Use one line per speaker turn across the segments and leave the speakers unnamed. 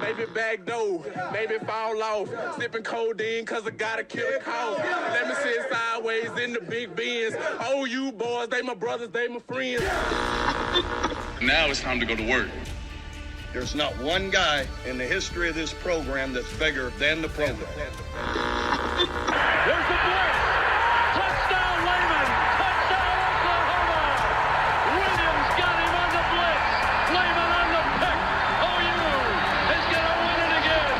maybe back door, maybe fall off. Sipping codeine cause I gotta kill a cough. Let me sit sideways in the big Benz. Oh, you boys, they my brothers, they my friends. Now it's time to go to work.
There's not one guy in the history of this program that's bigger than the program.
Here's the blitz. Touchdown, Lehman. Touchdown, Oklahoma. Williams got him on the blitz. Lehman on the pick. OU is going to win it again.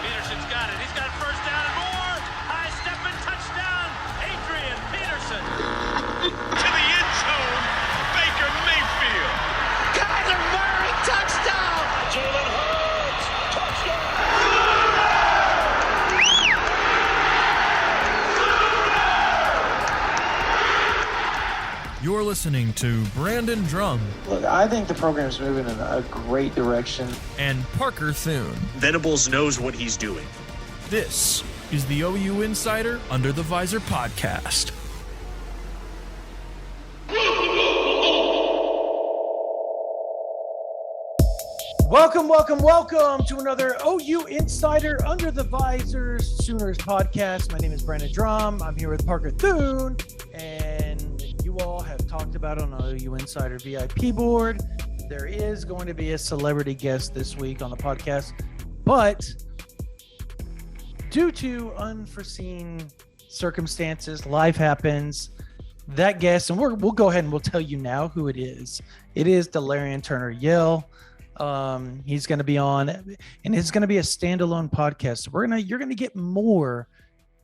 Peterson's got it. He's got first down and more. High stepping touchdown. Adrian Peterson. To the end zone. Baker Mayfield. Kyler Murray, touchdown. Jalen Hurts, touchdown.
You're listening to Brandon Drumm.
Look, I think the program's moving in a great direction.
And Parker Thune.
Venables knows what he's doing.
This is the OU Insider Under the Visor podcast.
Welcome to another OU Insider Under the Visor Sooners podcast. My name is Brandon Drumm. I'm here with Parker Thune, and you all have talked about on the OU Insider VIP board. There is going to be a celebrity guest this week on the podcast, but due to unforeseen circumstances, life happens. That guest, and we'll go ahead and we'll tell you now who it is. It is Delarian Turner-Yell. He's going to be on, and it's going to be a standalone podcast. So you're going to get more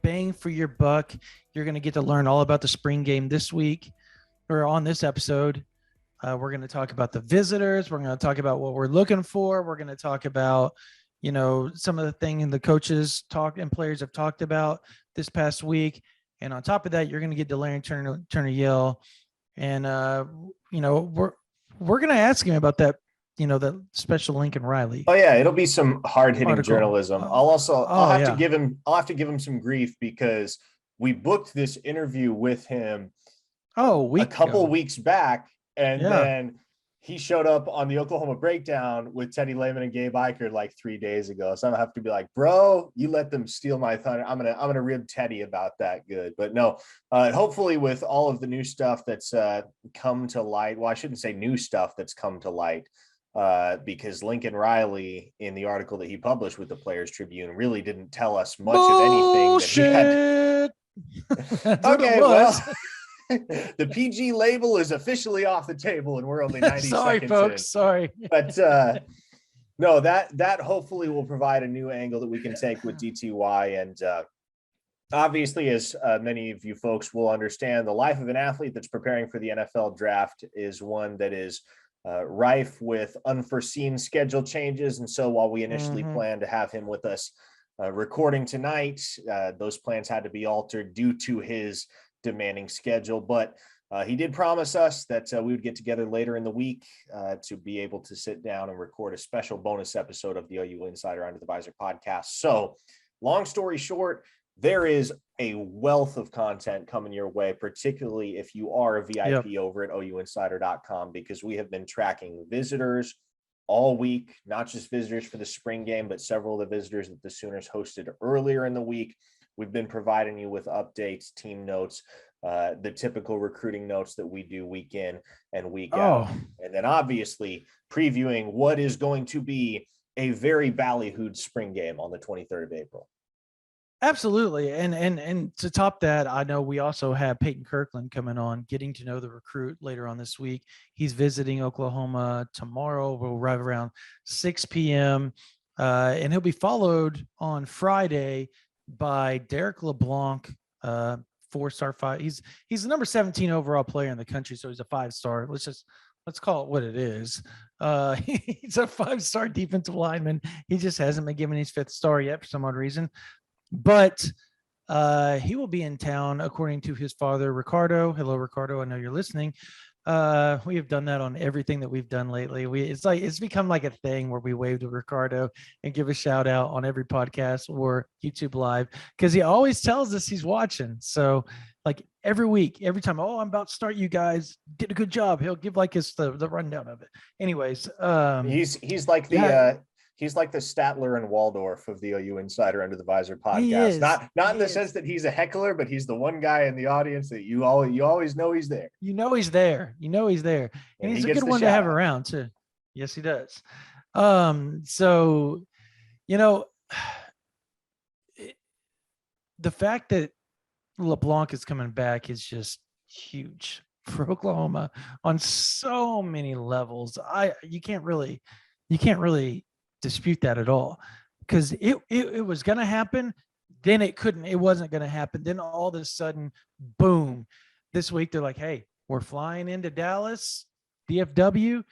bang for your buck. You're going to get to learn all about the spring game this week, or on this episode. We're going to talk about the visitors. We're going to talk about what we're looking for. We're going to talk about, some of the things the coaches talk and players have talked about this past week. And on top of that, you're going to get Delarian Turner-Yell, and we're going to ask him about that. That special Lincoln Riley.
Oh yeah, it'll be some hard-hitting journalism. I'll have to give him some grief because we booked this interview with him a couple weeks back, and then he showed up on the Oklahoma Breakdown with Teddy Lehman and Gabe Eichert like 3 days ago. So I'm gonna have to be like, bro, you let them steal my thunder. I'm gonna rib Teddy about that good. But no, hopefully with all of the new stuff that's come to light. Well, I shouldn't say new stuff that's come to light. Because Lincoln Riley, in the article that he published with the Players Tribune, really didn't tell us much of anything that he had. Okay, well, the PG label is officially off the table, and we're only 90
sorry,
seconds
folks.
in.
Sorry,
but no, that hopefully will provide a new angle that we can take with DTY, and obviously, as many of you folks will understand, the life of an athlete that's preparing for the NFL draft is one that is rife with unforeseen schedule changes. And so while we initially planned to have him with us recording tonight, those plans had to be altered due to his demanding schedule. But he did promise us that we would get together later in the week to be able to sit down and record a special bonus episode of the OU Insider Under the Visor podcast. So long story short, there is a wealth of content coming your way, particularly if you are a VIP over at OUinsider.com, because we have been tracking visitors all week, not just visitors for the spring game, but several of the visitors that the Sooners hosted earlier in the week. We've been providing you with updates, team notes, the typical recruiting notes that we do week in and week out. And then obviously previewing what is going to be a very ballyhooed spring game on the 23rd of April.
Absolutely. And to top that, I know we also have Peyton Kirkland coming on, getting to know the recruit later on this week. He's visiting Oklahoma tomorrow. We'll arrive around 6 p.m. And he'll be followed on Friday by Derek LeBlanc, 4-star five. He's the number 17 overall player in the country. So he's a 5-star. Let's call it what it is. He's a 5-star defensive lineman. He just hasn't been given his 5th star yet for some odd reason. But he will be in town, according to his father, Ricardo. Hello, Ricardo. I know you're listening. We have done that on everything that we've done lately. It's become like a thing where we wave to Ricardo and give a shout out on every podcast or YouTube live because he always tells us he's watching. So like every week, every time, oh, I'm about to start, you guys did a good job. He'll give like the rundown of it. Anyways,
he's like the he's like the Statler and Waldorf of the OU Insider Under the Visor podcast.
He is.
Not in the sense that he's a heckler, but he's the one guy in the audience that you always know he's there.
You know he's there. And he's a good one to have around too. Yes, he does. So, the fact that LeBlanc is coming back is just huge for Oklahoma on so many levels. You can't really dispute that at all because it was going to happen. Then it wasn't going to happen. Then all of a sudden, boom, this week they're like, hey, we're flying into Dallas, DFW,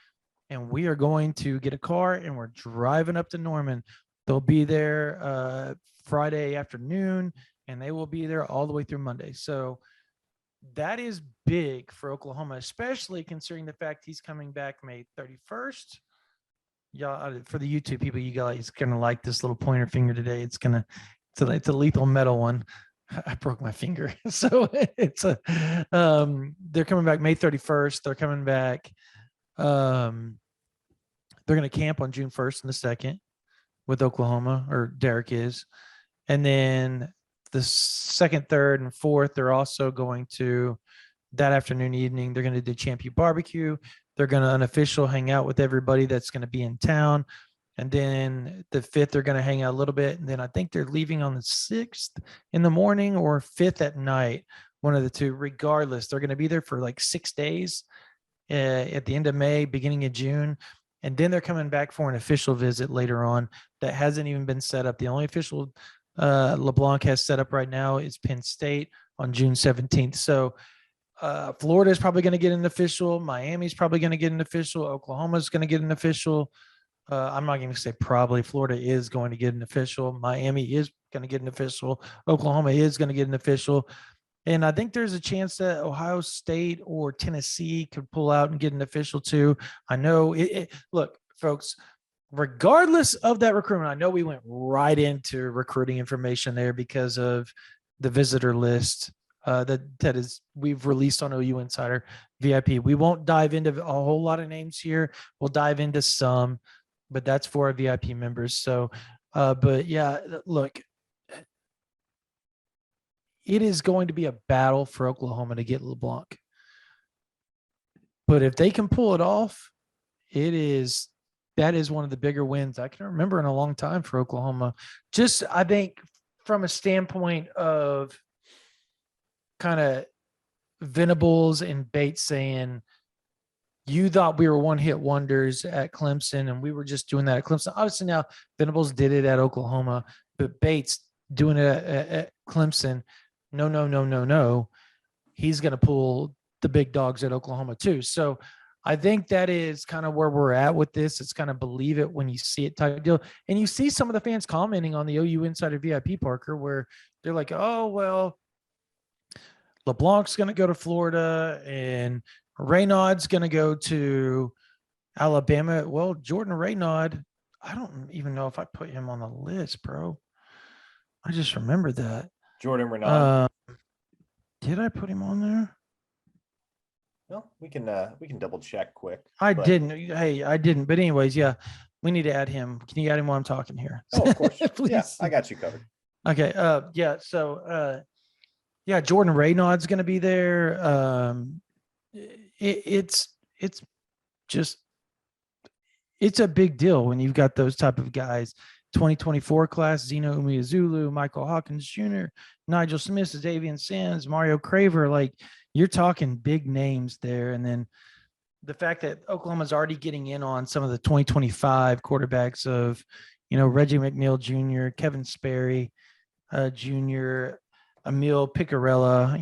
and we are going to get a car and we're driving up to Norman. They'll be there Friday afternoon and they will be there all the way through Monday. So that is big for Oklahoma, especially considering the fact he's coming back May 31st. Yeah, for the YouTube people, you guys gonna like this little pointer finger today. It's a lethal metal one. I broke my finger, so it's a. They're coming back May 31st. They're coming back. They're gonna camp on June 1st and the 2nd with Oklahoma, or Derek is, and then the 2nd, 3rd, and 4th. They're also going to that afternoon, evening. They're gonna do Champion Barbecue. They're going to unofficial hang out with everybody that's going to be in town. And then the 5th, they're going to hang out a little bit. And then I think they're leaving on the 6th in the morning or 5th at night, one of the two. Regardless, they're going to be there for like 6 days at the end of May, beginning of June. And then they're coming back for an official visit later on that hasn't even been set up. The only official LeBlanc has set up right now is Penn State on June 17th. So Florida is probably going to get an official. Miami's probably going to get an official. Oklahoma's going to get an official. I'm not going to say probably. Florida is going to get an official. Miami is going to get an official. Oklahoma is going to get an official. And I think there's a chance that Ohio State or Tennessee could pull out and get an official too. I know look, folks, regardless of that recruitment, I know we went right into recruiting information there because of the visitor list. That is we've released on OU Insider VIP. We won't dive into a whole lot of names here. We'll dive into some, but that's for our VIP members. So, but yeah, look, it is going to be a battle for Oklahoma to get LeBlanc. But if they can pull it off, that is one of the bigger wins I can remember in a long time for Oklahoma. Just, I think from a standpoint of kind of Venables and Bates saying, you thought we were one-hit wonders at Clemson, and we were just doing that at Clemson. Obviously now Venables did it at Oklahoma, but Bates doing it at Clemson, no. He's going to pull the big dogs at Oklahoma too. So I think that is kind of where we're at with this. It's kind of believe it when you see it type of deal. And you see some of the fans commenting on the OU Insider VIP, Parker, where they're like, oh, well, LeBlanc's going to go to Florida and Raynaud's going to go to Alabama. Well, Jordan Raynaud, I don't even know if I put him on the list, bro. I just remembered that.
Jordan Raynaud.
Did I put him on there?
No, we can double check quick.
I didn't. Hey, I didn't. But anyways, yeah, we need to add him. Can you add him while I'm talking here?
Oh, of course. Yeah, I got you covered.
Okay. Yeah. So, yeah, Jordan Raynaud's going to be there. It's a big deal when you've got those type of guys. 2024 class, Zeno Umeazulu, Michael Hawkins Jr., Nigel Smith, Xavier Sands, Mario Craver. Like, you're talking big names there. And then the fact that Oklahoma's already getting in on some of the 2025 quarterbacks of, Reggie McNeil Jr., Kevin Sperry Jr., Emil Picarella,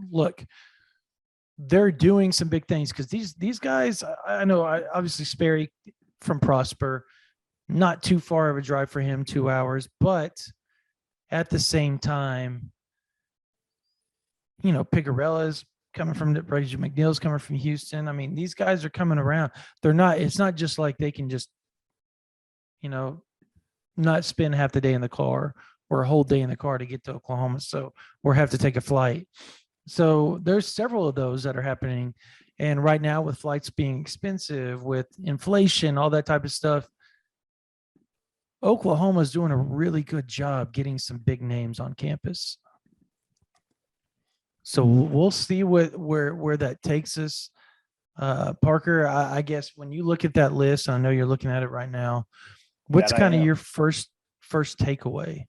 look, they're doing some big things because these guys, I know, obviously Sperry from Prosper, not too far of a drive for him, 2 hours, but at the same time, Picarella's coming from Reggie McNeil's coming from Houston. I mean, these guys are coming around. It's not just like they can just, not spend half the day in the car or a whole day in the car to get to Oklahoma. So, or have to take a flight. So there's several of those that are happening. And right now with flights being expensive, with inflation, all that type of stuff, Oklahoma's doing a really good job getting some big names on campus. So we'll see where that takes us. Parker, I guess when you look at that list, I know you're looking at it right now. What's kind of your first takeaway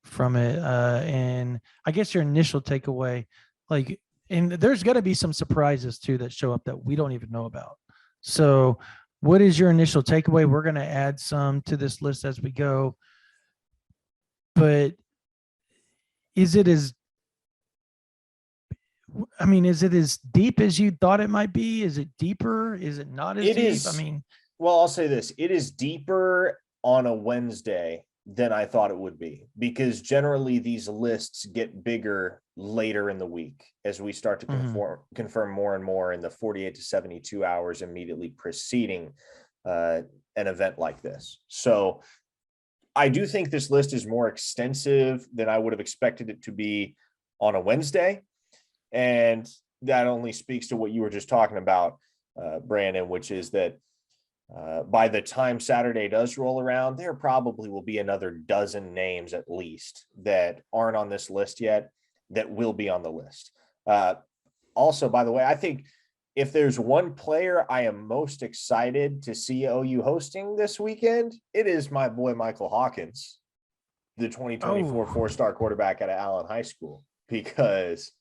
from it? And I guess your initial takeaway, like, and there's got to be some surprises too that show up that we don't even know about. So what is your initial takeaway? We're going to add some to this list as we go, but is it as deep as you thought it might be? Is it deeper? Is it not as deep?
Well, I'll say this. It is deeper on a Wednesday than I thought it would be, because generally these lists get bigger later in the week as we start to confirm more and more in the 48 to 72 hours immediately preceding an event like this. So I do think this list is more extensive than I would have expected it to be on a Wednesday. And that only speaks to what you were just talking about, Brandon, which is that by the time Saturday does roll around, there probably will be another dozen names at least that aren't on this list yet that will be on the list. Also, by the way, I think if there's one player I am most excited to see OU hosting this weekend, it is my boy Michael Hawkins, the 2024 four-star quarterback out of Allen High School, because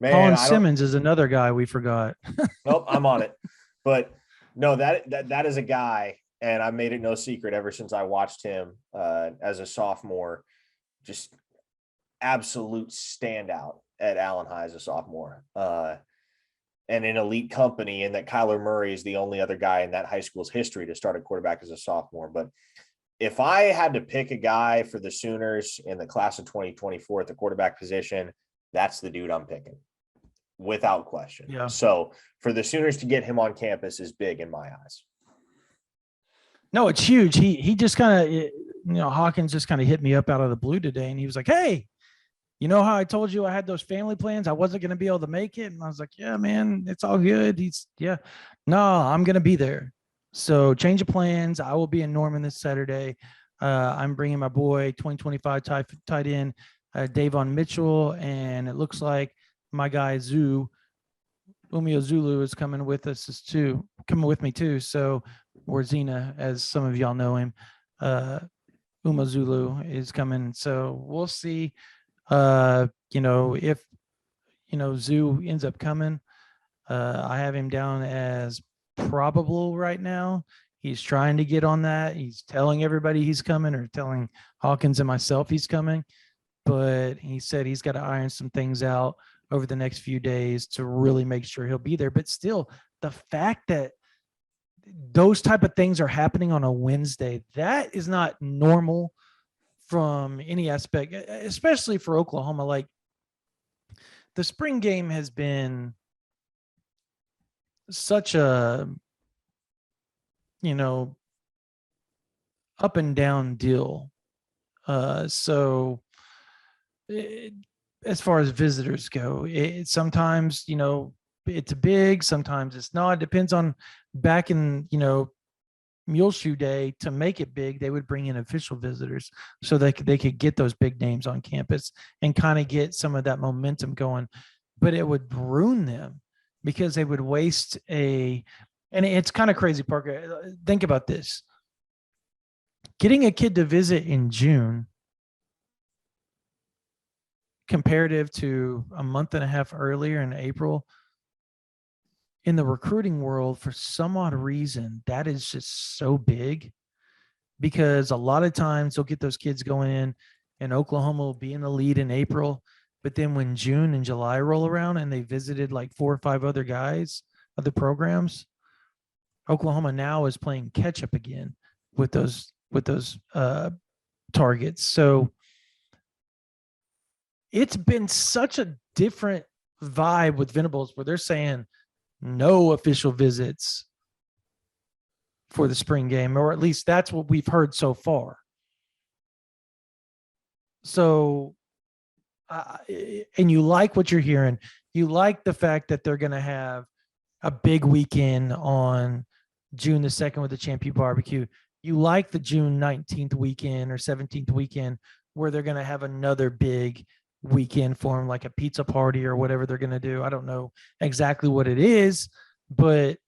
Colin Simmons is another guy we forgot.
Nope, I'm on it. But no, that is a guy, and I made it no secret ever since I watched him as a sophomore, just absolute standout at Allen High as a sophomore, and in elite company, and that Kyler Murray is the only other guy in that high school's history to start a quarterback as a sophomore. But if I had to pick a guy for the Sooners in the class of 2024 at the quarterback position, that's the dude I'm picking, without question.
Yeah.
So for the Sooners to get him on campus is big in my eyes.
No, it's huge. He just kind of, Hawkins just kind of hit me up out of the blue today, and he was like, "Hey, you know how I told you I had those family plans? I wasn't going to be able to make it." And I was like, "Yeah, man, it's all good." No, I'm going to be there. So change of plans. I will be in Norman this Saturday. I'm bringing my boy 2025 tight end, Davon Mitchell, and it looks like my guy Umio Zulu is coming with me too. So, or Zena, as some of y'all know him, Uma Zulu is coming. So we'll see, if, Zoo ends up coming. I have him down as probable right now. He's trying to get on that. He's telling everybody he's coming, or telling Hawkins and myself he's coming. But he said he's got to iron some things out over the next few days to really make sure he'll be there. But still, the fact that those type of things are happening on a Wednesday, that is not normal from any aspect, especially for Oklahoma. Like, the spring game has been such a, up and down deal. So as far as visitors go, sometimes, it's big, sometimes it's not. It depends on back in, Muleshoe Day, to make it big, they would bring in official visitors so they could get those big names on campus and kind of get some of that momentum going. But it would ruin them because they would waste and it's kind of crazy, Parker. Think about this. Getting a kid to visit in June comparative to a month and a half earlier in April, in the recruiting world, for some odd reason, that is just so big, because a lot of times they'll get those kids going in and Oklahoma will be in the lead in April. But then when June and July roll around and they visited like 4 or 5 other guys, other programs, Oklahoma now is playing catch up again with those targets. So it's been such a different vibe with Venables where they're saying no official visits for the spring game, or at least that's what we've heard so far. So, and you like what you're hearing. You like the fact that they're going to have a big weekend on June the 2nd with the Champion Barbecue. You like the June 19th weekend or 17th weekend where they're going to have another big weekend for them, like a pizza party or whatever they're going to do. I don't know exactly what it is, but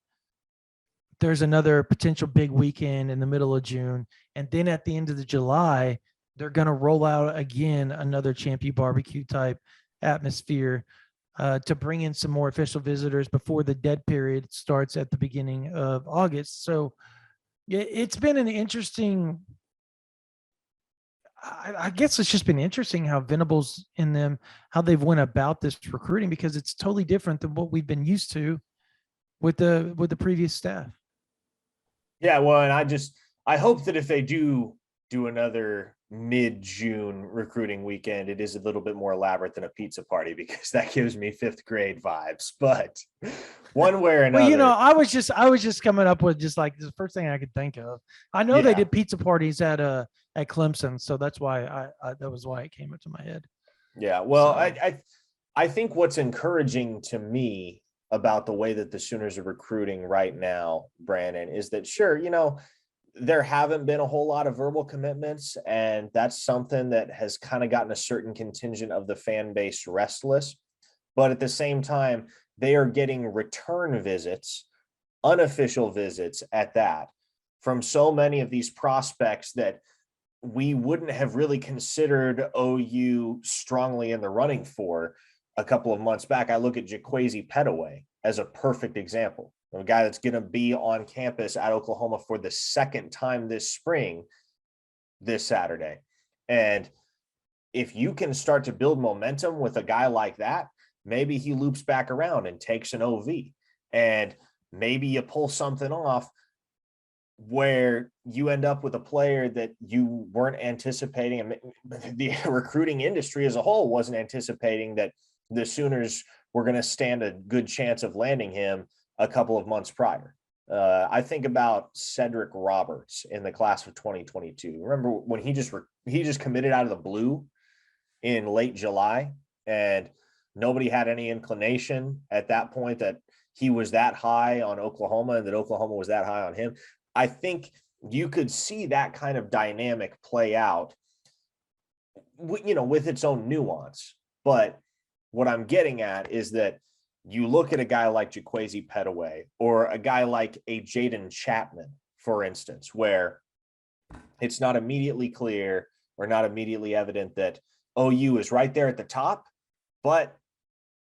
there's another potential big weekend in the middle of June. And then at the end of the July, they're going to roll out again another Champion Barbecue type atmosphere to bring in some more official visitors before the dead period starts at the beginning of August. So it's been an interesting, I guess it's just been interesting how Venables in them, how they've went about this recruiting, because it's totally different than what we've been used to with the previous staff.
Yeah, well, and I hope that if they do another mid-June recruiting weekend, it is a little bit more elaborate than a pizza party, because that gives me 5th grade vibes. But one way or another,
Well, I was just coming up with just like the first thing I could think of. I know they did pizza parties at Clemson, so that's why that was why it came into my head.
Yeah, well,
So.
I think what's encouraging to me about the way that the Sooners are recruiting right now, Brandon, is that sure, there haven't been a whole lot of verbal commitments, and that's something that has kind of gotten a certain contingent of the fan base restless. But at the same time, they are getting return visits, unofficial visits at that, from so many of these prospects that we wouldn't have really considered OU strongly in the running for a couple of months back. I look at Jaquazi Petaway as a perfect example. A guy that's going to be on campus at Oklahoma for the second time this spring, this Saturday. And if you can start to build momentum with a guy like that, maybe he loops back around and takes an OV. And maybe you pull something off where you end up with a player that you weren't anticipating, and the recruiting industry as a whole wasn't anticipating that the Sooners were going to stand a good chance of landing him a couple of months prior. I think about Cedric Roberts in the class of 2022. Remember when he just committed out of the blue in late July, and nobody had any inclination at that point that he was that high on Oklahoma and that Oklahoma was that high on him. I think you could see that kind of dynamic play out, with its own nuance. But what I'm getting at is that you look at a guy like Jaquazi Petaway or a guy like a Jaden Chapman, for instance, where it's not immediately clear or not immediately evident that OU is right there at the top, but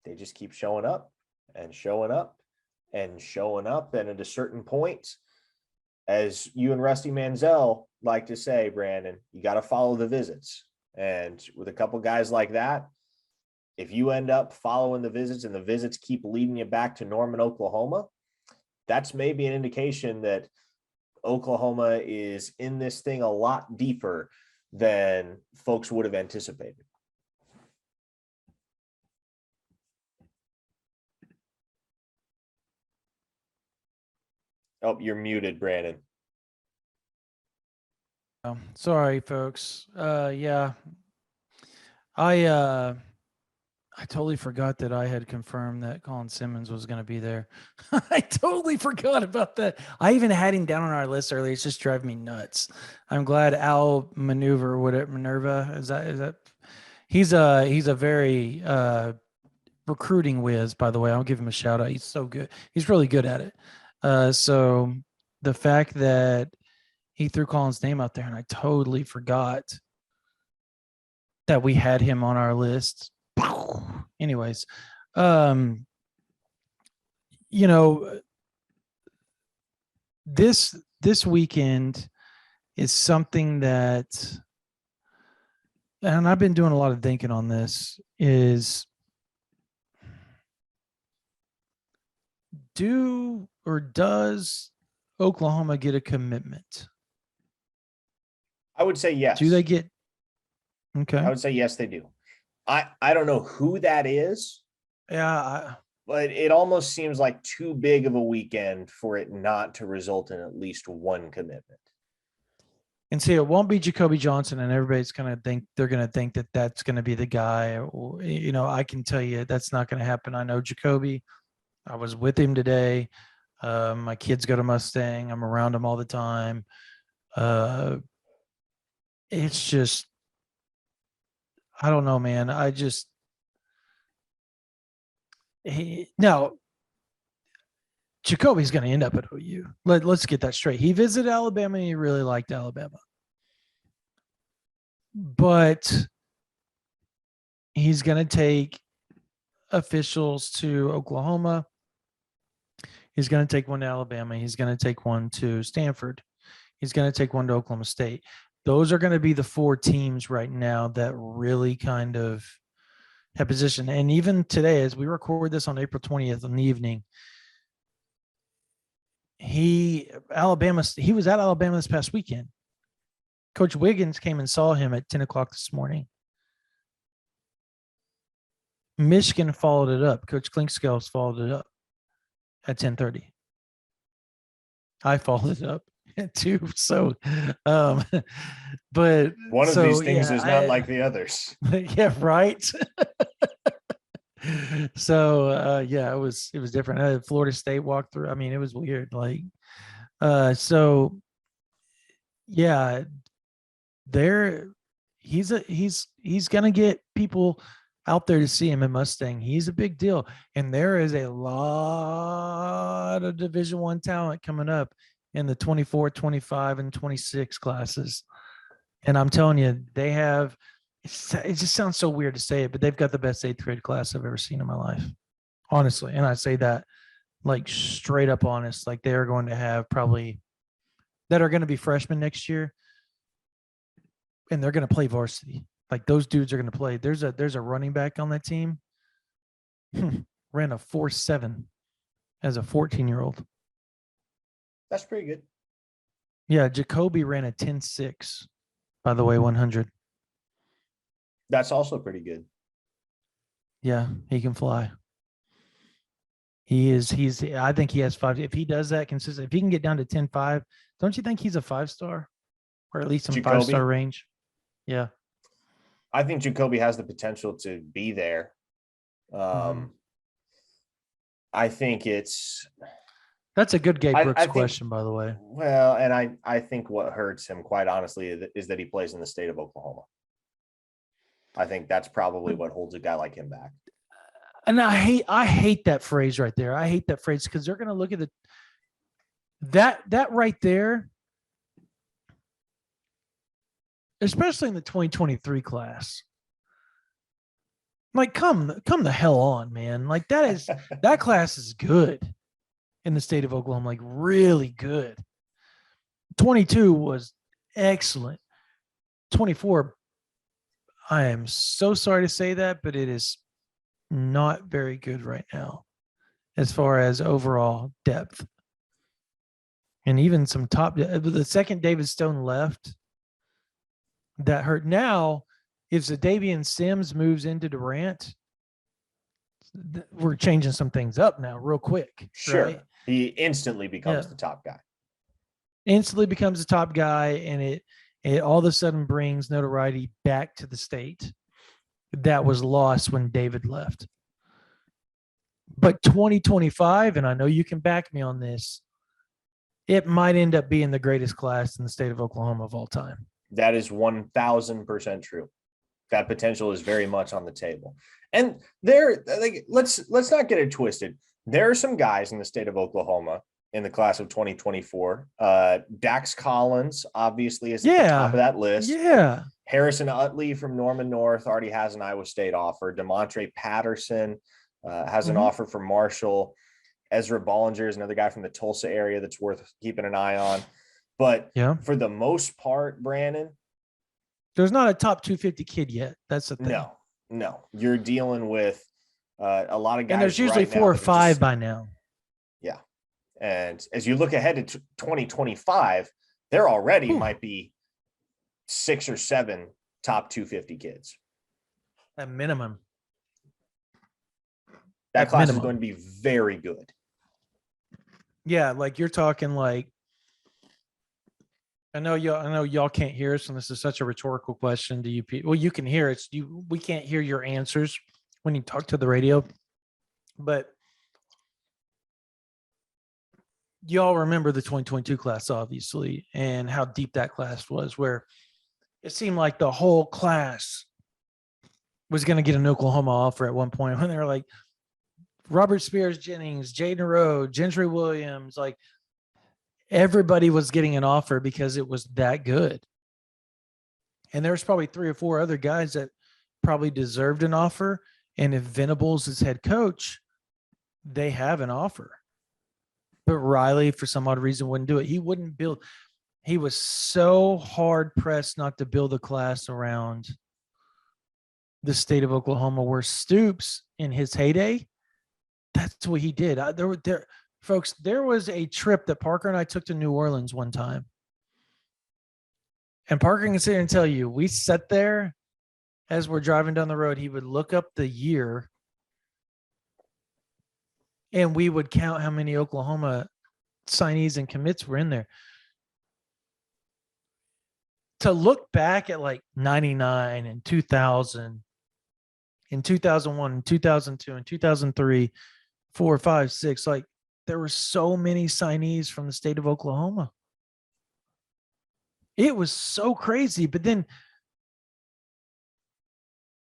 they just keep showing up and showing up and showing up. And at a certain point, as you and Rusty Manziel like to say, Brandon, you got to follow the visits. And with a couple guys like that, if you end up following the visits and the visits keep leading you back to Norman, Oklahoma, that's maybe an indication that Oklahoma is in this thing a lot deeper than folks would have anticipated. Oh, you're muted, Brandon.
Oh, sorry, folks. Yeah, I totally forgot that I had confirmed that Colin Simmons was going to be there. I totally forgot about that. I even had him down on our list earlier. It's just driving me nuts. I'm glad Al Minerva is that he's a very recruiting whiz, by the way. I'll give him a shout out. He's so good. He's really good at it. So the fact that he threw Colin's name out there and I totally forgot that we had him on our list. Anyways, this weekend is something that, and I've been doing a lot of thinking on this, is does Oklahoma get a commitment?
I would say yes.
Do they get? Okay.
I would say yes, they do. I don't know who that is.
Yeah.
But it almost seems like too big of a weekend for it not to result in at least one commitment.
And see, it won't be Jacoby Johnson, and everybody's going to think that that's going to be the guy. I can tell you that's not going to happen. I know Jacoby. I was with him today. My kids go to Mustang. I'm around him all the time. It's just, I don't know, man. Now Jacoby's going to end up at OU. Let's get that straight. He visited Alabama and he really liked Alabama. But he's going to take officials to Oklahoma. He's going to take one to Alabama. He's going to take one to Stanford. He's going to take one to Oklahoma State. Those are going to be the 4 teams right now that really kind of have position. And even today, as we record this on April 20th in the evening, he was at Alabama this past weekend. Coach Wiggins came and saw him at 10 o'clock this morning. Michigan followed it up. Coach Klinkscales followed it up at 10:30. I followed it up too. So, but
one of these things is not like the others.
Yeah, right. So, it was different. Florida State walked through. I mean, it was weird. He's gonna get people out there to see him in Mustang. He's a big deal, and there is a lot of Division I talent coming up in the 24, 25, and 26 classes. And I'm telling you, they have. It just sounds so weird to say it, but they've got the best 8th grade class I've ever seen in my life, honestly. And I say that like straight up honest. Like they are going to have probably that are going to be freshmen next year, and they're going to play varsity. Like those dudes are going to play. There's a running back on that team. Ran a 4.7 as a 14-year-old.
That's pretty good.
Yeah, Jacoby ran a 10.6, by the way, 100.
That's also pretty good.
Yeah, he can fly. I think he has 5. If he does that consistently, if he can get down to 10.5, don't you think he's a 5-star? Or at least some 5-star range? Yeah.
I think Jacoby has the potential to be there. I think
that's a good Gabe Brooks question, by the way.
Well, and I think what hurts him, quite honestly, is that he plays in the state of Oklahoma. I think that's probably what holds a guy like him back.
And I hate that phrase right there. I hate that phrase because they're going to look at that right there, especially in the 2023 class. Like, come the hell on, man. Like that class is good in the state of Oklahoma, like really good. 22 was excellent. 24, I am so sorry to say that, but it is not very good right now as far as overall depth. And even some top, the second David Stone left, that hurt. Now, if Zadavian Sims moves into Durant, we're changing some things up now real quick.
Sure.
Right?
He instantly becomes the top guy.
Instantly becomes the top guy, and it all of a sudden brings notoriety back to the state that was lost when David left. But 2025, and I know you can back me on this, it might end up being the greatest class in the state of Oklahoma of all time.
That is 1,000% true. That potential is very much on the table. And let's not get it twisted. There are some guys in the state of Oklahoma in the class of 2024. Dax Collins obviously is at the top of that list.
Yeah.
Harrison Utley from Norman North already has an Iowa State offer. DeMontre Patterson has an offer from Marshall. Ezra Bollinger is another guy from the Tulsa area that's worth keeping an eye on. But for the most part, Brandon,
there's not a top 250 kid yet. That's the thing.
No. You're dealing with a lot of guys.
And there's usually 4 or 5 by now.
Yeah. And as you look ahead to 2025, there already might be 6 or 7 top 250 kids.
At minimum.
That class
minimum.
is going to be very good.
Yeah, like you're talking like I know y'all can't hear us, and this is such a rhetorical question to you people. Well, you can hear it. We can't hear your answers when you talk to the radio, but y'all remember the 2022 class, obviously, and how deep that class was, where it seemed like the whole class was going to get an Oklahoma offer at one point when they were like Robert Spears Jennings, Jaden Rowe, Gentry Williams, like everybody was getting an offer because it was that good. And there's probably 3 or 4 other guys that probably deserved an offer. And if Venables is head coach, they have an offer. But Riley, for some odd reason, wouldn't do it. He wouldn't build. He was so hard pressed not to build a class around the state of Oklahoma, where Stoops in his heyday, that's what he did. Folks, there was a trip that Parker and I took to New Orleans one time. And Parker can sit here and tell you, we sat there as we're driving down the road. He would look up the year and we would count how many Oklahoma signees and commits were in there. To look back at like 99 and 2000 and 2001 and 2002 and 2003, 4, 5, 6, like there were so many signees from the state of Oklahoma. It was so crazy. But then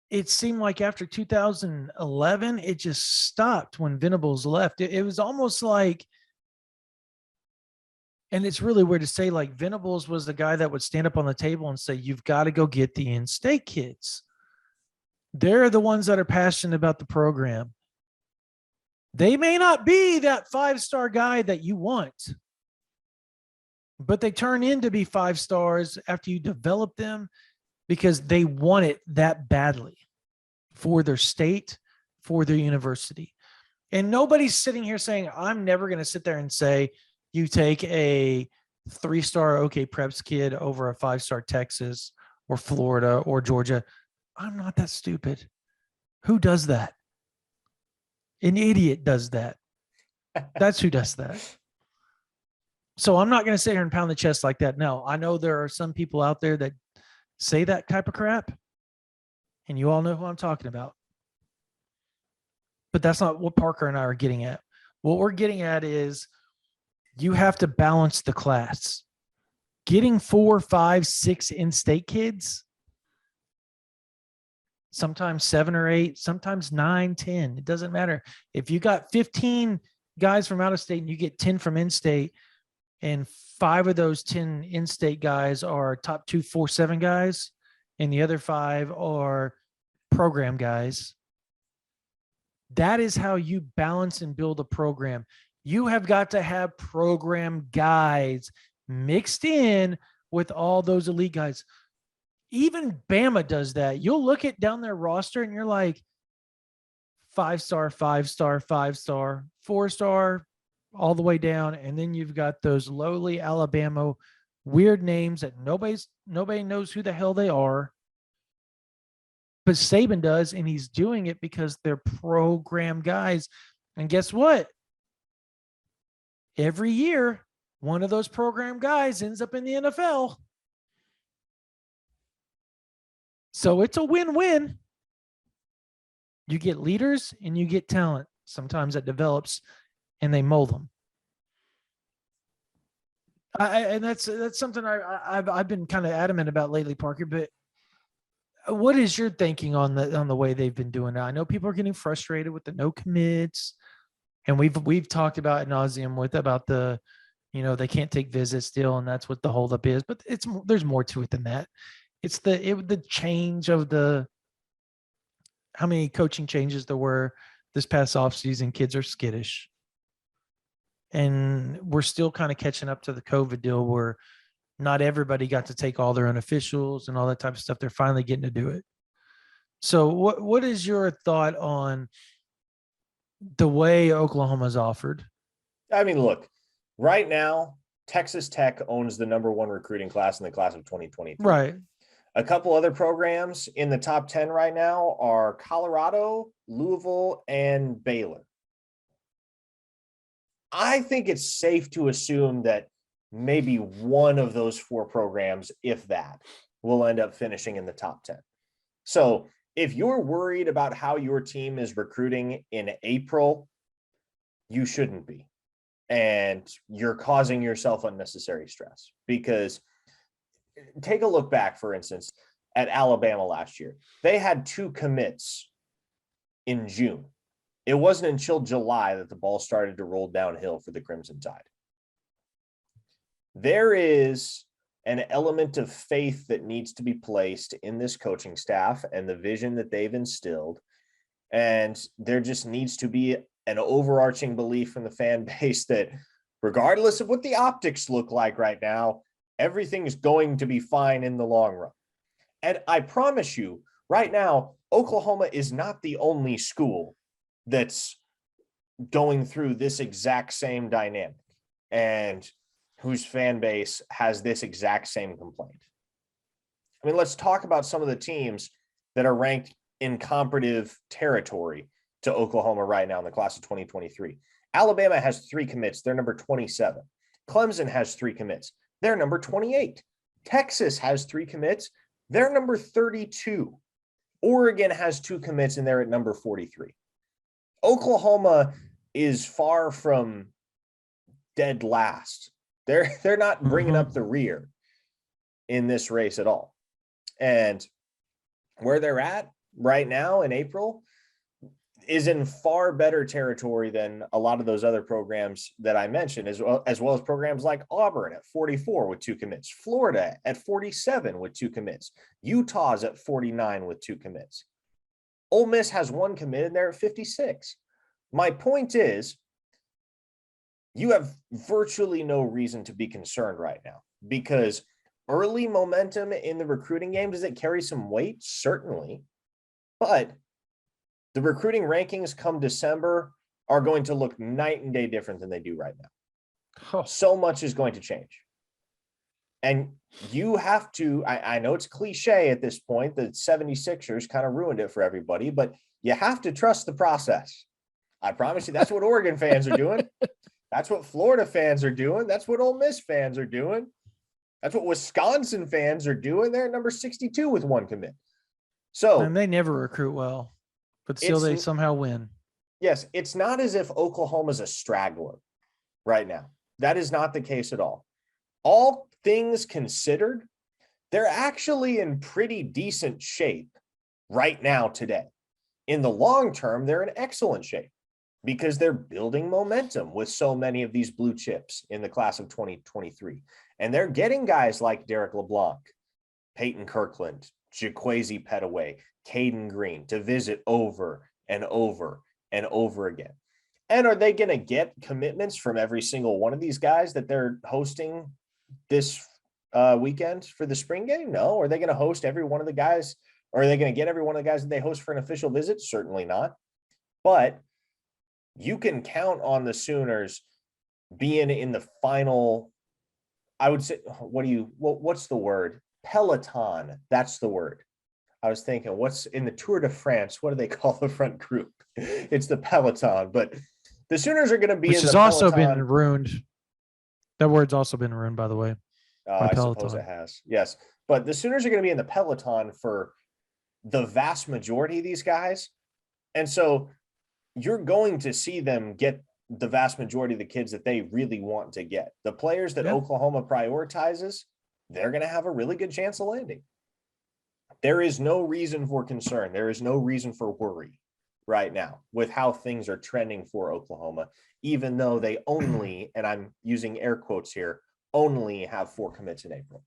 it seemed like after 2011, it just stopped when Venables left. It was almost like, and it's really weird to say, like Venables was the guy that would stand up on the table and say, you've got to go get the in-state kids. They're the ones that are passionate about the program. They may not be that 5-star guy that you want, but they turn in to be 5 stars after you develop them because they want it that badly for their state, for their university. And nobody's sitting here saying, I'm never going to sit there and say, you take a 3-star OK Preps kid over a 5-star Texas or Florida or Georgia. I'm not that stupid. Who does that? An idiot does that. That's who does that. So I'm not going to sit here and pound the chest like that. No, I know there are some people out there that say that type of crap, and you all know who I'm talking about. But that's not what Parker and I are getting at. What we're getting at is you have to balance the class. Getting 4, 5, 6 in-state kids, sometimes 7 or 8, sometimes 9, 10. It doesn't matter. If you got 15 guys from out of state and you get 10 from in-state, and 5 of those 10 in-state guys are top 247 guys, and the other 5 are program guys, that is how you balance and build a program. You have got to have program guys mixed in with all those elite guys. Even Bama does that. You'll look at down their roster and you're like 5-star, 5-star, 5-star, 4-star, all the way down. And then you've got those lowly Alabama weird names that nobody knows who the hell they are. But Saban does, and he's doing it because they're program guys. And guess what? Every year, one of those program guys ends up in the NFL. So it's a win-win. You get leaders and you get talent. Sometimes that develops and they mold them. And that's something I've been kind of adamant about lately, Parker. But what is your thinking on the way they've been doing it? I know people are getting frustrated with the no commits, and we've talked about ad nauseum about the, they can't take visits still, and that's what the holdup is. But there's more to it than that. It's the change of how many coaching changes there were this past offseason. Kids are skittish. And we're still kind of catching up to the COVID deal where not everybody got to take all their unofficials and all that type of stuff. They're finally getting to do it. So what is your thought on the way Oklahoma's offered?
I mean, look, right now, Texas Tech owns the #1 recruiting class in the class of 2023.
Right.
A couple other programs in the top 10 right now are Colorado, Louisville, and Baylor. I think it's safe to assume that maybe one of those four programs, if that, will end up finishing in the top 10. So if you're worried about how your team is recruiting in April, you shouldn't be. And you're causing yourself unnecessary stress, because take a look back, for instance, at Alabama last year. They had 2 commits in June. It wasn't until July that the ball started to roll downhill for the Crimson Tide. There is an element of faith that needs to be placed in this coaching staff and the vision that they've instilled. And there just needs to be an overarching belief from the fan base that regardless of what the optics look like right now, everything is going to be fine in the long run. And I promise you right now, Oklahoma is not the only school that's going through this exact same dynamic and whose fan base has this exact same complaint. I mean, let's talk about some of the teams that are ranked in comparative territory to Oklahoma right now in the class of 2023. Alabama has 3 commits. They're number 27. Clemson has 3 commits. They're number 28. Texas has 3 commits. They're number 32. Oregon has 2 commits and they're at number 43. Oklahoma is far from dead last. They're not bringing up the rear in this race at all. And where they're at right now in April is in far better territory than a lot of those other programs that I mentioned, as well as programs like Auburn at 44 with 2 commits, Florida at 47 with 2 commits, Utah's at 49 with 2 commits. Ole Miss has 1 commit and they're at 56. My point is, you have virtually no reason to be concerned right now, because early momentum in the recruiting game, does it carry some weight? Certainly. But the recruiting rankings come December are going to look night and day different than they do right now. So much is going to change. And you have to, I know it's cliche at this point, the 76ers kind of ruined it for everybody, but you have to trust the process. I promise you, that's what Oregon fans are doing. That's what Florida fans are doing. That's what Ole Miss fans are doing. That's what Wisconsin fans are doing. They're at number 62 with 1 commit. So,
and they never recruit well, but still they somehow win.
Yes, it's not as if Oklahoma's a straggler right now. That is not the case at all. All things considered, they're actually in pretty decent shape right now today. In the long term, they're in excellent shape because they're building momentum with so many of these blue chips in the class of 2023. And they're getting guys like Derek LeBlanc, Peyton Kirkland, Jaquazi Petaway, Caden Green to visit over and over and over again. And are they going to get commitments from every single one of these guys that they're hosting this weekend for the spring game? No. Are they going to host every one of the guys? Or are they going to get every one of the guys that they host for an official visit? Certainly not. But you can count on the Sooners being in the final, I would say, what's the word? Peloton. That's the word. I was thinking, what's in the Tour de France? What do they call the front group? It's the Peloton. But the Sooners are going to be
Which
in
has
the
also
Peloton.
been ruined. That word's also been ruined, by the way.
I suppose it has. Yes. But the Sooners are going to be in the Peloton for the vast majority of these guys. And so you're going to see them get the vast majority of the kids that they really want to get. The players that Oklahoma prioritizes, they're going to have a really good chance of landing. There is no reason for concern. There is no reason for worry right now with how things are trending for Oklahoma, even though they only, and I'm using air quotes here, only have 4 commits in April.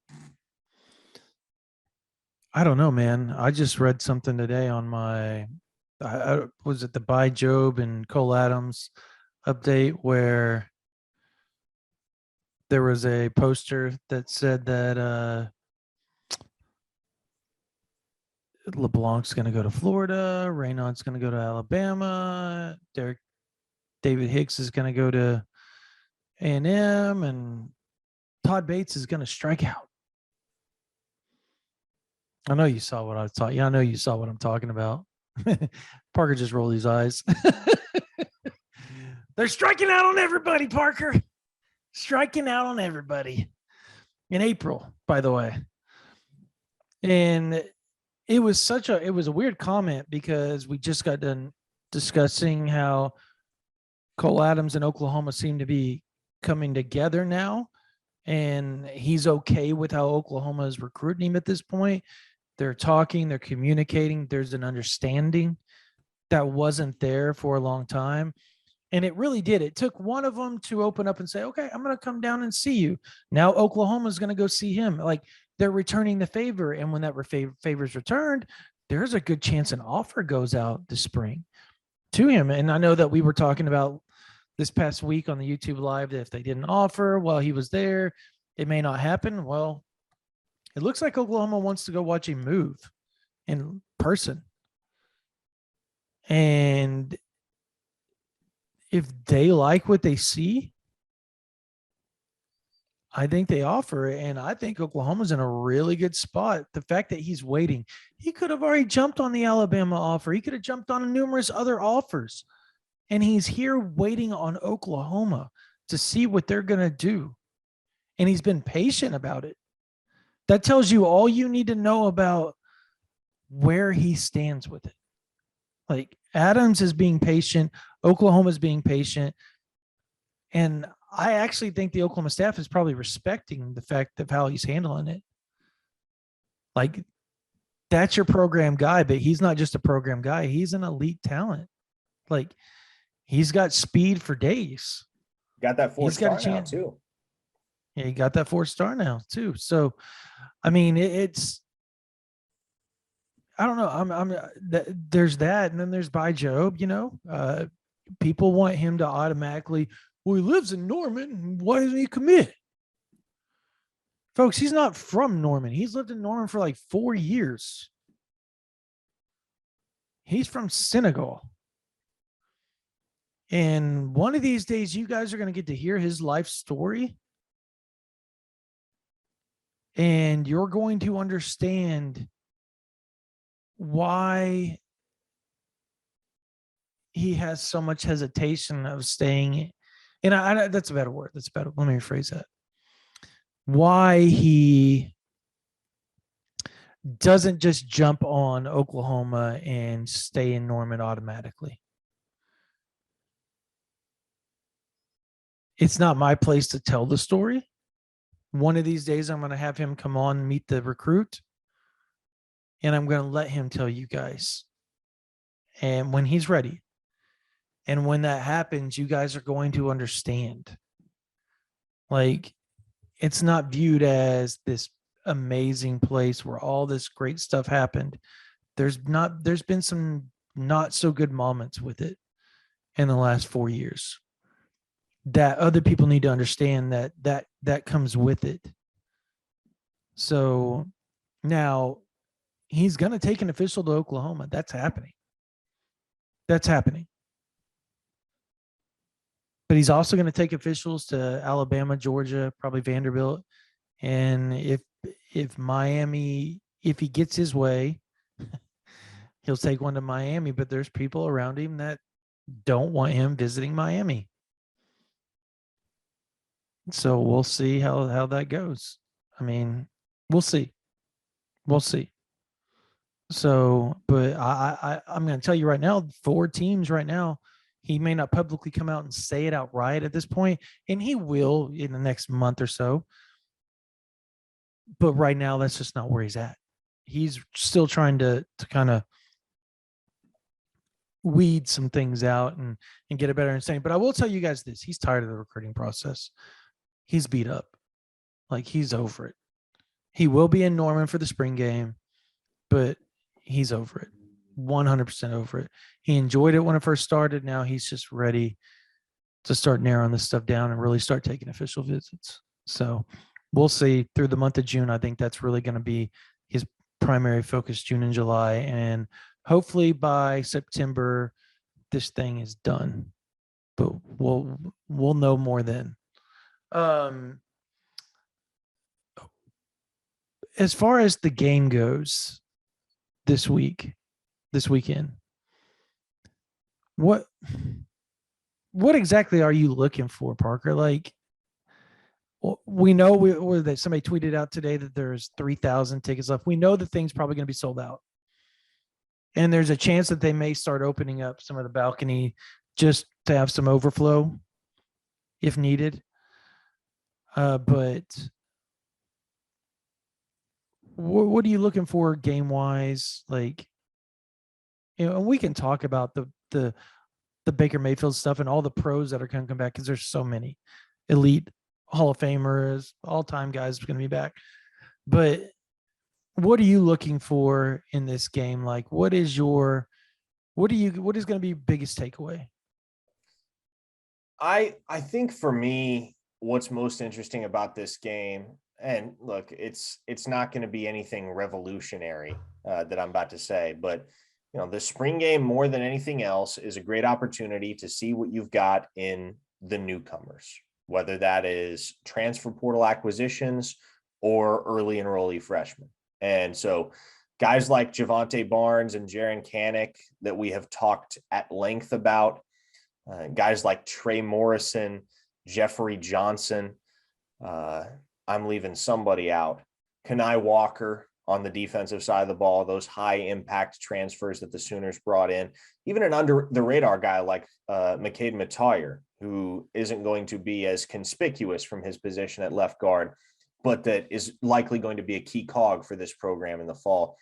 I don't know, man. I just read something today on my, was it the By Job and Cole Adams update, where there was a poster that said that LeBlanc's going to go to Florida, Raynaud's going to go to Alabama, David Hicks is going to go to A&M, and Todd Bates is going to strike out. I know you saw what I thought. Yeah, I know you saw what I'm talking about. Parker just rolled his eyes. They're striking out on everybody, Parker. Striking out on everybody in April, by the way. And it was a weird comment because we just got done discussing how Cole Adams and Oklahoma seem to be coming together now. And he's okay with how Oklahoma is recruiting him at this point. They're talking, they're communicating. There's an understanding that wasn't there for a long time. And it really did. It took one of them to open up and say, okay, I'm going to come down and see you. Now Oklahoma's going to go see him. Like, they're returning the favor. And when that favor's returned, there's a good chance an offer goes out this spring to him. And I know that we were talking about this past week on the YouTube live that if they didn't offer while he was there, it may not happen. Well, it looks like Oklahoma wants to go watch him move in person. And if they like what they see, I think they offer it. And I think Oklahoma's in a really good spot. The fact that he's waiting, he could have already jumped on the Alabama offer. He could have jumped on numerous other offers. And he's here waiting on Oklahoma to see what they're going to do. And he's been patient about it. That tells you all you need to know about where he stands with it. Like, Adams is being patient. Oklahoma's being patient. And I actually think the Oklahoma staff is probably respecting the fact of how he's handling it. Like, that's your program guy, but he's not just a program guy. He's an elite talent. Like, he's got speed for days.
Got that 4-star now too.
Yeah, he got that 4-star now too. So, I mean, it's, I don't know. There's that. And then there's By Job, people want him to automatically, well, he lives in Norman. Why doesn't he commit? Folks, he's not from Norman. He's lived in Norman for like 4 years. He's from Senegal. And one of these days, you guys are going to get to hear his life story. And you're going to understand why he has so much hesitation of staying. And I that's a better word. That's better. Let me rephrase that. Why he doesn't just jump on Oklahoma and stay in Norman automatically. It's not my place to tell the story. One of these days, I'm going to have him come on and meet the recruit. And I'm going to let him tell you guys. And when he's ready. And when that happens, you guys are going to understand. Like, it's not viewed as this amazing place where all this great stuff happened. There's been some not so good moments with it in the last 4 years that other people need to understand that comes with it. So now he's going to take an official to Oklahoma. That's happening. That's happening. But he's also going to take officials to Alabama, Georgia, probably Vanderbilt. And if Miami, if he gets his way, he'll take one to Miami. But there's people around him that don't want him visiting Miami. So we'll see how that goes. I mean, we'll see. We'll see. So, but I'm going to tell you right now, 4 teams right now, he may not publicly come out and say it outright at this point, and he will in the next month or so. But right now, that's just not where he's at. He's still trying to kind of weed some things out and get a better understanding. But I will tell you guys this. He's tired of the recruiting process. He's beat up. Like, he's over it. He will be in Norman for the spring game, but he's over it. 100% over it. He enjoyed it when it first started. Now he's just ready to start narrowing this stuff down and really start taking official visits. So we'll see through the month of June. I think that's really going to be his primary focus, June and July. And hopefully by September, this thing is done. But we'll know more then. as far as the game goes this weekend, what exactly are you looking for, Parker? Like, we know that somebody tweeted out today that there's 3,000 tickets left. We know the thing's probably going to be sold out. And there's a chance that they may start opening up some of the balcony just to have some overflow if needed. But what are you looking for game wise? Like, and we can talk about the Baker Mayfield stuff and all the pros that are going to come back, because there's so many elite Hall of Famers, all-time guys going to be back. But what are you looking for in this game? Like, what is going to be biggest takeaway?
I think for me, what's most interesting about this game, and look, it's not going to be anything revolutionary that I'm about to say, but the spring game, more than anything else, is a great opportunity to see what you've got in the newcomers, whether that is transfer portal acquisitions or early enrollee freshmen. And so guys like Javonte Barnes and Jaron Kanik that we have talked at length about, guys like Trey Morrison, Jeffrey Johnson, I'm leaving somebody out, Kenai Walker on the defensive side of the ball, those high impact transfers that the Sooners brought in, even an under the radar guy like McCade Mettauer, who isn't going to be as conspicuous from his position at left guard, but that is likely going to be a key cog for this program in the fall.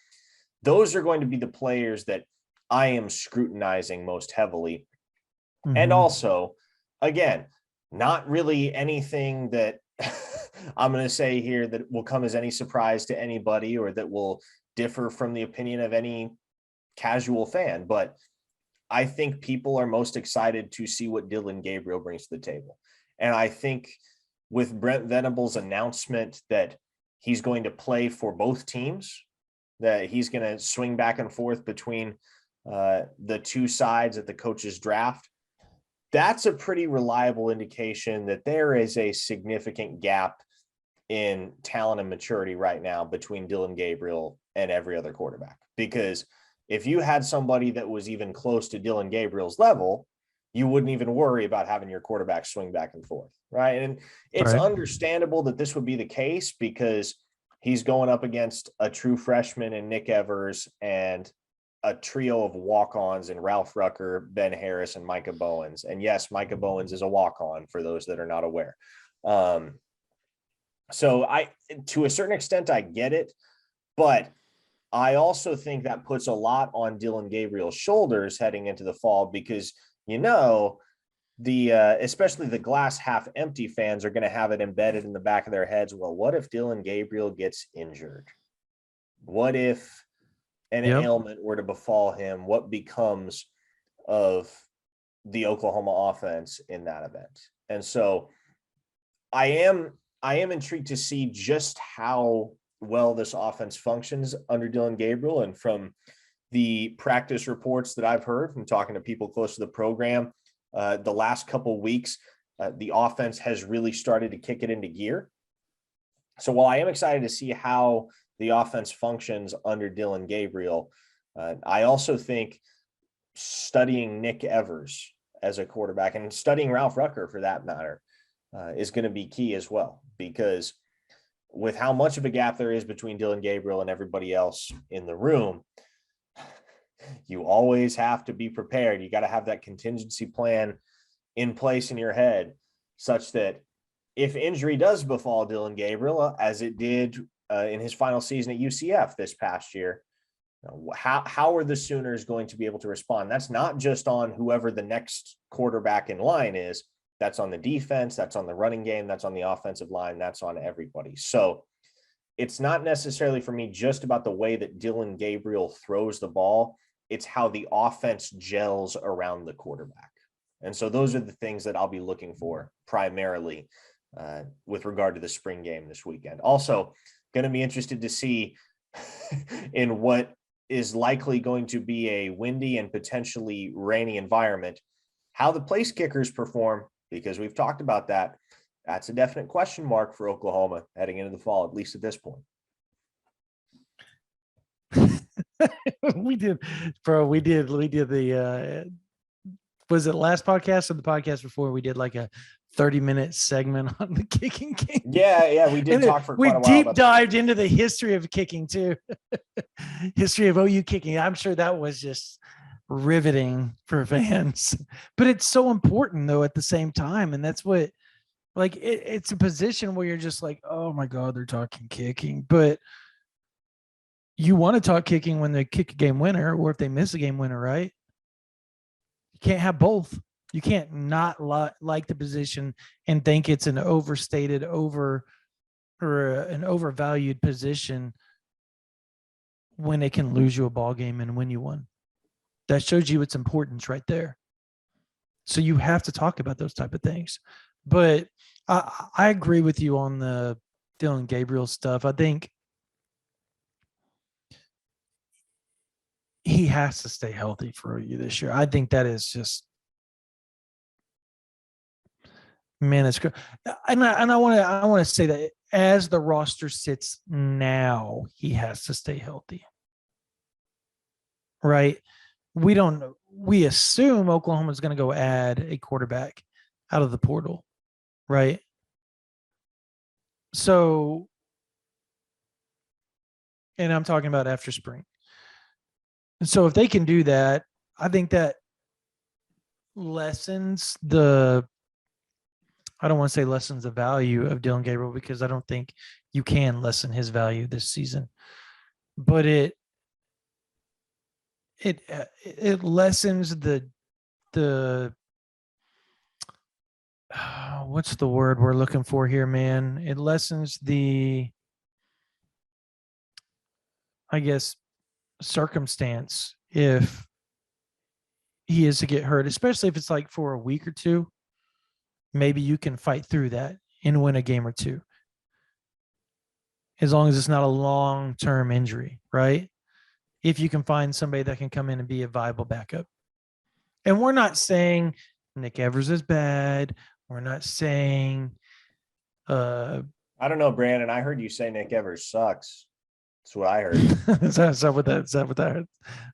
Those are going to be the players that I am scrutinizing most heavily. Mm-hmm. And also, again, not really anything that I'm going to say here that will come as any surprise to anybody or that will differ from the opinion of any casual fan. But I think people are most excited to see what Dillon Gabriel brings to the table. And I think with Brent Venables' announcement that he's going to play for both teams, that he's going to swing back and forth between the two sides at the coaches draft, that's a pretty reliable indication that there is a significant gap in talent and maturity right now between Dillon Gabriel and every other quarterback. Because if you had somebody that was even close to Dillon Gabriel's level, you wouldn't even worry about having your quarterback swing back and forth, right? And it's understandable that this would be the case because he's going up against a true freshman in Nick Evers and a trio of walk-ons in Ralph Rucker, Ben Harris, and Micah Bowens. And yes, Micah Bowens is a walk-on for those that are not aware. So to a certain extent, I get it, but I also think that puts a lot on Dillon Gabriel's shoulders heading into the fall because, especially the glass half empty fans are going to have it embedded in the back of their heads. Well, what if Dillon Gabriel gets injured? What if an ailment were to befall him? What becomes of the Oklahoma offense in that event? And so I am intrigued to see just how well this offense functions under Dillon Gabriel. And from the practice reports that I've heard from talking to people close to the program, the last couple of weeks, the offense has really started to kick it into gear. So while I am excited to see how the offense functions under Dillon Gabriel, I also think studying Nick Evers as a quarterback and studying Ralph Rucker for that matter is going to be key as well, because with how much of a gap there is between Dillon Gabriel and everybody else in the room, you always have to be prepared. You got to have that contingency plan in place in your head such that if injury does befall Dillon Gabriel, as it did in his final season at UCF this past year, how are the Sooners going to be able to respond? That's not just on whoever the next quarterback in line is. That's on the defense. That's on the running game. That's on the offensive line. That's on everybody. So it's not necessarily for me just about the way that Dillon Gabriel throws the ball. It's how the offense gels around the quarterback. And so those are the things that I'll be looking for primarily with regard to the spring game this weekend. Also, going to be interested to see in what is likely going to be a windy and potentially rainy environment, how the place kickers perform, because we've talked about that. That's a definite question mark for Oklahoma heading into the fall, at least at this point.
We did, bro. We did the was it last podcast or the podcast before we did like a 30-minute segment on the kicking game?
Yeah, we did
And
talk for
we
quite a while.
deep dived into the history of kicking too. History of OU kicking. I'm sure that was just riveting for fans, but it's so important though at the same time. And that's what, like, it's a position where you're just like, oh my God, they're talking kicking, but you want to talk kicking when they kick a game winner or if they miss a game winner, right? You can't have both. You can't not like the position and think it's an overstated or an overvalued position when it can lose you a ball game and win you one. That shows you its importance right there. So you have to talk about those type of things. But I agree with you on the Dillon Gabriel stuff. I think he has to stay healthy for you this year. I think that is just, man, it's good. And I want to say that as the roster sits now, he has to stay healthy. Right? We assume Oklahoma's going to go add a quarterback out of the portal, right? So, and I'm talking about after spring. And so if they can do that, I think that lessens the, I don't want to say lessens the value of Dillon Gabriel because I don't think you can lessen his value this season, but it lessens the what's the word we're looking for here, man? It lessens the, I guess, circumstance if he is to get hurt, especially if it's like for a week or two. Maybe you can fight through that and win a game or two, as long as it's not a long-term injury, right? If you can find somebody that can come in and be a viable backup. And we're not saying Nick Evers is bad. We're not saying
I don't know, Brandon. I heard you say Nick Evers sucks. That's what I heard.
is that what that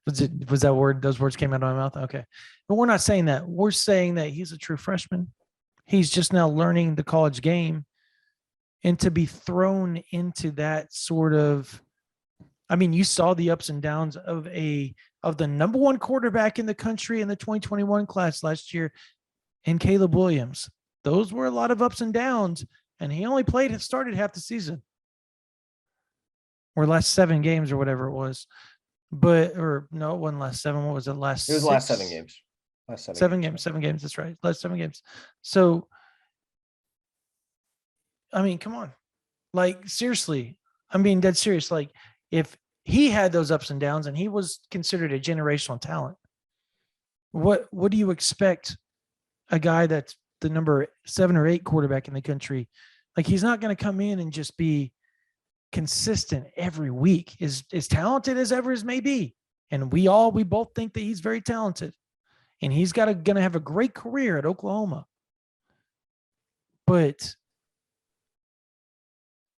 was that word, those words came out of my mouth? Okay. But we're not saying that. We're saying that he's a true freshman. He's just now learning the college game, and to be thrown into that sort of, I mean, you saw the ups and downs of the number one quarterback in the country in the 2021 class last year in Caleb Williams. Those were a lot of ups and downs, and he only started half the season or last 7 games or whatever it was. But, or no, it wasn't last 7. What was it?
It was last 7 games. Last
7 games. 7 games. That's right. Last 7 games. So, I mean, come on. Like, seriously. I mean, that's serious. Like, if he had those ups and downs and he was considered a generational talent, what do you expect a guy that's the number 7 or 8 quarterback in the country? Like, he's not going to come in and just be consistent every week. As talented as Evers may be, and we both think that he's very talented, and he's going to have a great career at Oklahoma. But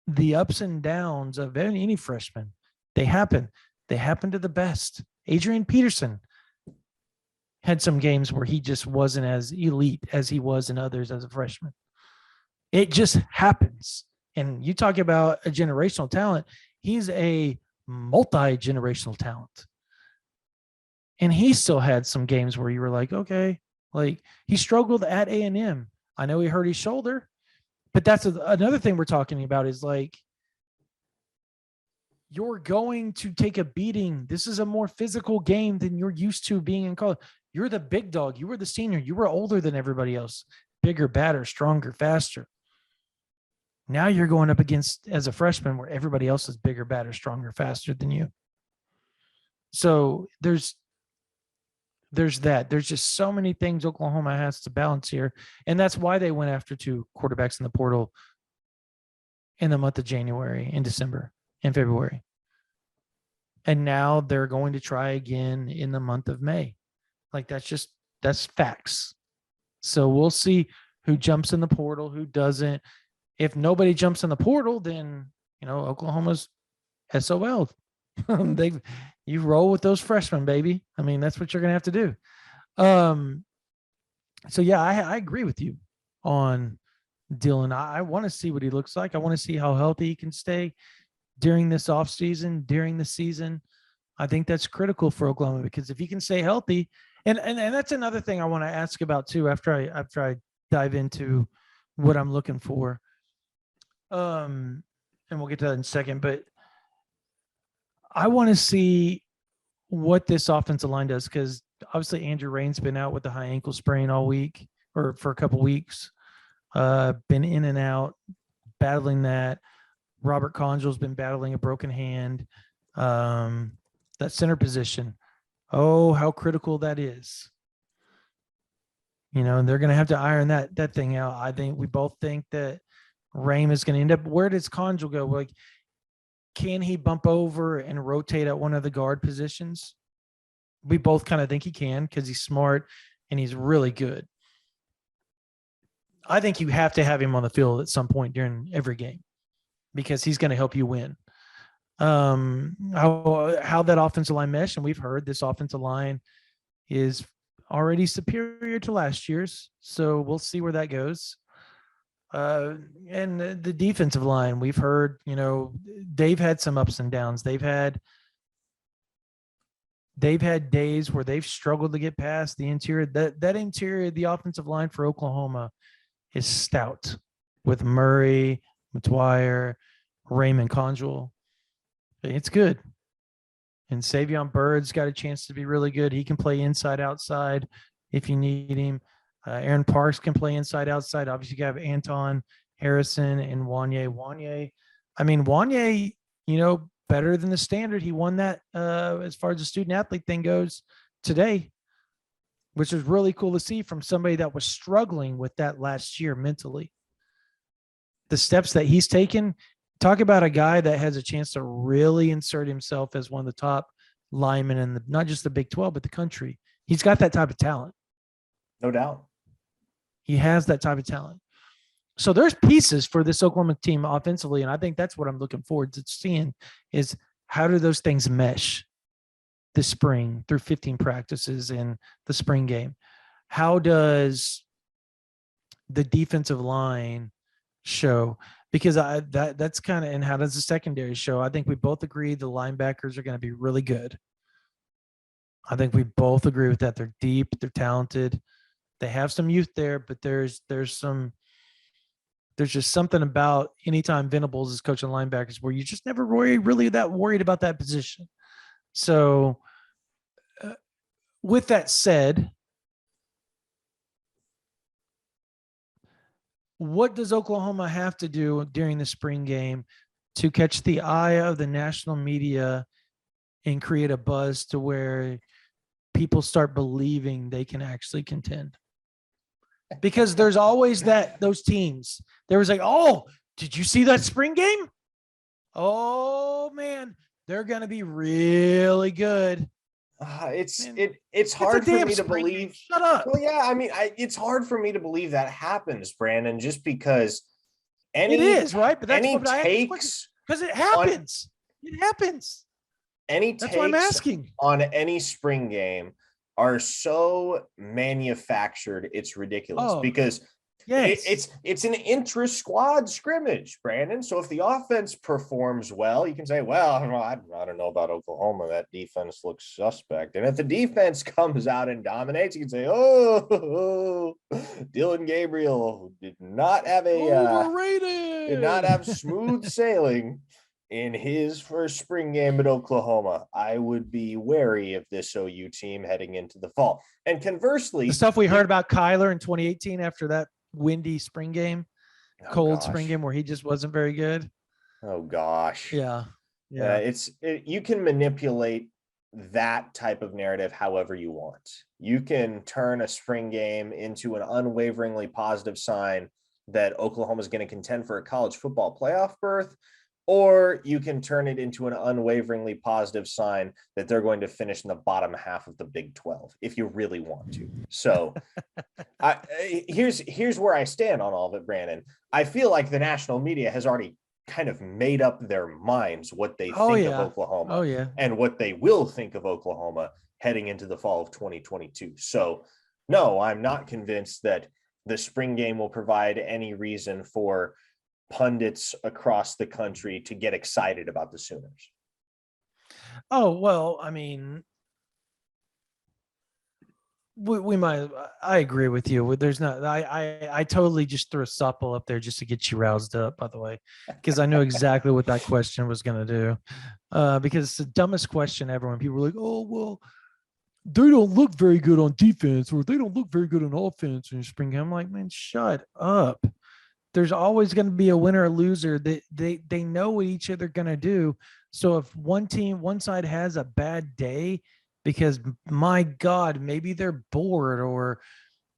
the ups and downs of any freshman, they happen. They happen to the best. Adrian Peterson had some games where he just wasn't as elite as he was in others as a freshman. It just happens. And you talk about a generational talent. He's a multi-generational talent. And he still had some games where you were like, okay, like he struggled at A&M. I know he hurt his shoulder, but that's another thing we're talking about is like, you're going to take a beating. This is a more physical game than you're used to being in college. You're the big dog. You were the senior. You were older than everybody else. Bigger, badder, stronger, faster. Now you're going up against, as a freshman, where everybody else is bigger, badder, stronger, faster than you. So there's that. There's just so many things Oklahoma has to balance here. And that's why they went after 2 quarterbacks in the portal in the month of January and December and February. And now they're going to try again in the month of May. Like, that's facts. So we'll see who jumps in the portal, who doesn't. If nobody jumps in the portal, then, Oklahoma's SOL. You roll with those freshmen, baby. I mean, that's what you're going to have to do. So yeah, I agree with you on Dylan. I want to see what he looks like. I want to see how healthy he can stay during this offseason, during the season. I think that's critical for Oklahoma, because if he can stay healthy, and that's another thing I want to ask about too, after I dive into what I'm looking for. And we'll get to that in a second, but I want to see what this offensive line does, because obviously Andrew Rain's been out with the high ankle sprain all week, or for a couple weeks, been in and out, battling that. Robert Conjul's been battling a broken hand. That center position, oh, how critical that is. And they're going to have to iron that thing out. I think we both think that Rain is going to end up. Where does Conjul go? Like, can he bump over and rotate at one of the guard positions? We both kind of think he can, because he's smart and he's really good. I think you have to have him on the field at some point during every game, because he's going to help you win. How that offensive line mesh, and we've heard this offensive line is already superior to last year's, so we'll see where that goes. And the defensive line, we've heard, they've had some ups and downs. They've had days where they've struggled to get past the interior. That interior, the offensive line for Oklahoma is stout, with Murray, McGuire, Raymond Conjul. It's good. And Savion Bird's got a chance to be really good. He can play inside, outside if you need him. Aaron Parks can play inside, outside. Obviously, you have Anton Harrison and Wanye. I mean, Wanye, better than the standard. He won that as far as the student athlete thing goes today, which is really cool to see from somebody that was struggling with that last year mentally. The steps that he's taken. Talk about a guy that has a chance to really insert himself as one of the top linemen in not just the Big 12, but the country. He's got that type of talent.
No doubt.
He has that type of talent. So there's pieces for this Oklahoma team offensively, and I think that's what I'm looking forward to seeing, is how do those things mesh this spring through 15 practices in the spring game? How does the defensive line show? Because that's kind of, and how does the secondary show? I think we both agree the linebackers are going to be really good. I think we both agree with that. They're deep, they're talented. They have some youth there, but there's just something about anytime Venables is coaching linebackers where you just never really that worried about that position. So with that said, what does Oklahoma have to do during the spring game to catch the eye of the national media and create a buzz to where people start believing they can actually contend? Because there's always those teams. There was like, oh, did you see that spring game? Oh man, they're going to be really good.
It's hard for me to believe.
Shut up.
Well, yeah, I mean, it's hard for me to believe that happens, Brandon, just because
it is, right? But that's
any
what
takes,
because it happens. It happens.
That's why I'm asking. On any spring game are so manufactured, it's ridiculous. Because it's an intra-squad scrimmage, Brandon. So if the offense performs well, you can say, well, I don't know about Oklahoma. That defense looks suspect. And if the defense comes out and dominates, you can say, oh, Dylan Gabriel did not have smooth sailing in his first spring game at Oklahoma. I would be wary of this OU team heading into the fall. And conversely,
the stuff we heard about Kyler in 2018 after that windy spring game, spring game where he just wasn't very good.
Oh gosh.
Yeah.
You can manipulate that type of narrative however you want. You can turn a spring game into an unwaveringly positive sign that Oklahoma is going to contend for a college football playoff berth, or you can turn it into an unwaveringly positive sign that they're going to finish in the bottom half of the Big 12 if you really want to. So here's where I stand on all of it, Brandon. I feel like the national media has already kind of made up their minds what they
Oh,
think
yeah.
of Oklahoma
Oh, yeah.
and what they will think of Oklahoma heading into the fall of 2022. So, no, I'm not convinced that the spring game will provide any reason for pundits across the country to get excited about the Sooners.
Oh, well, I mean, we might. I agree with you. There's not. I totally just threw a softball up there just to get you roused up. By the way, because I know exactly what that question was going to do. Because it's the dumbest question ever. When people are like, "Oh, well, they don't look very good on defense, or they don't look very good on offense in spring game." I'm like, man, shut up. There's always going to be a winner or loser. They know what each other going to do. So if one side has a bad day, because my God, maybe they're bored, or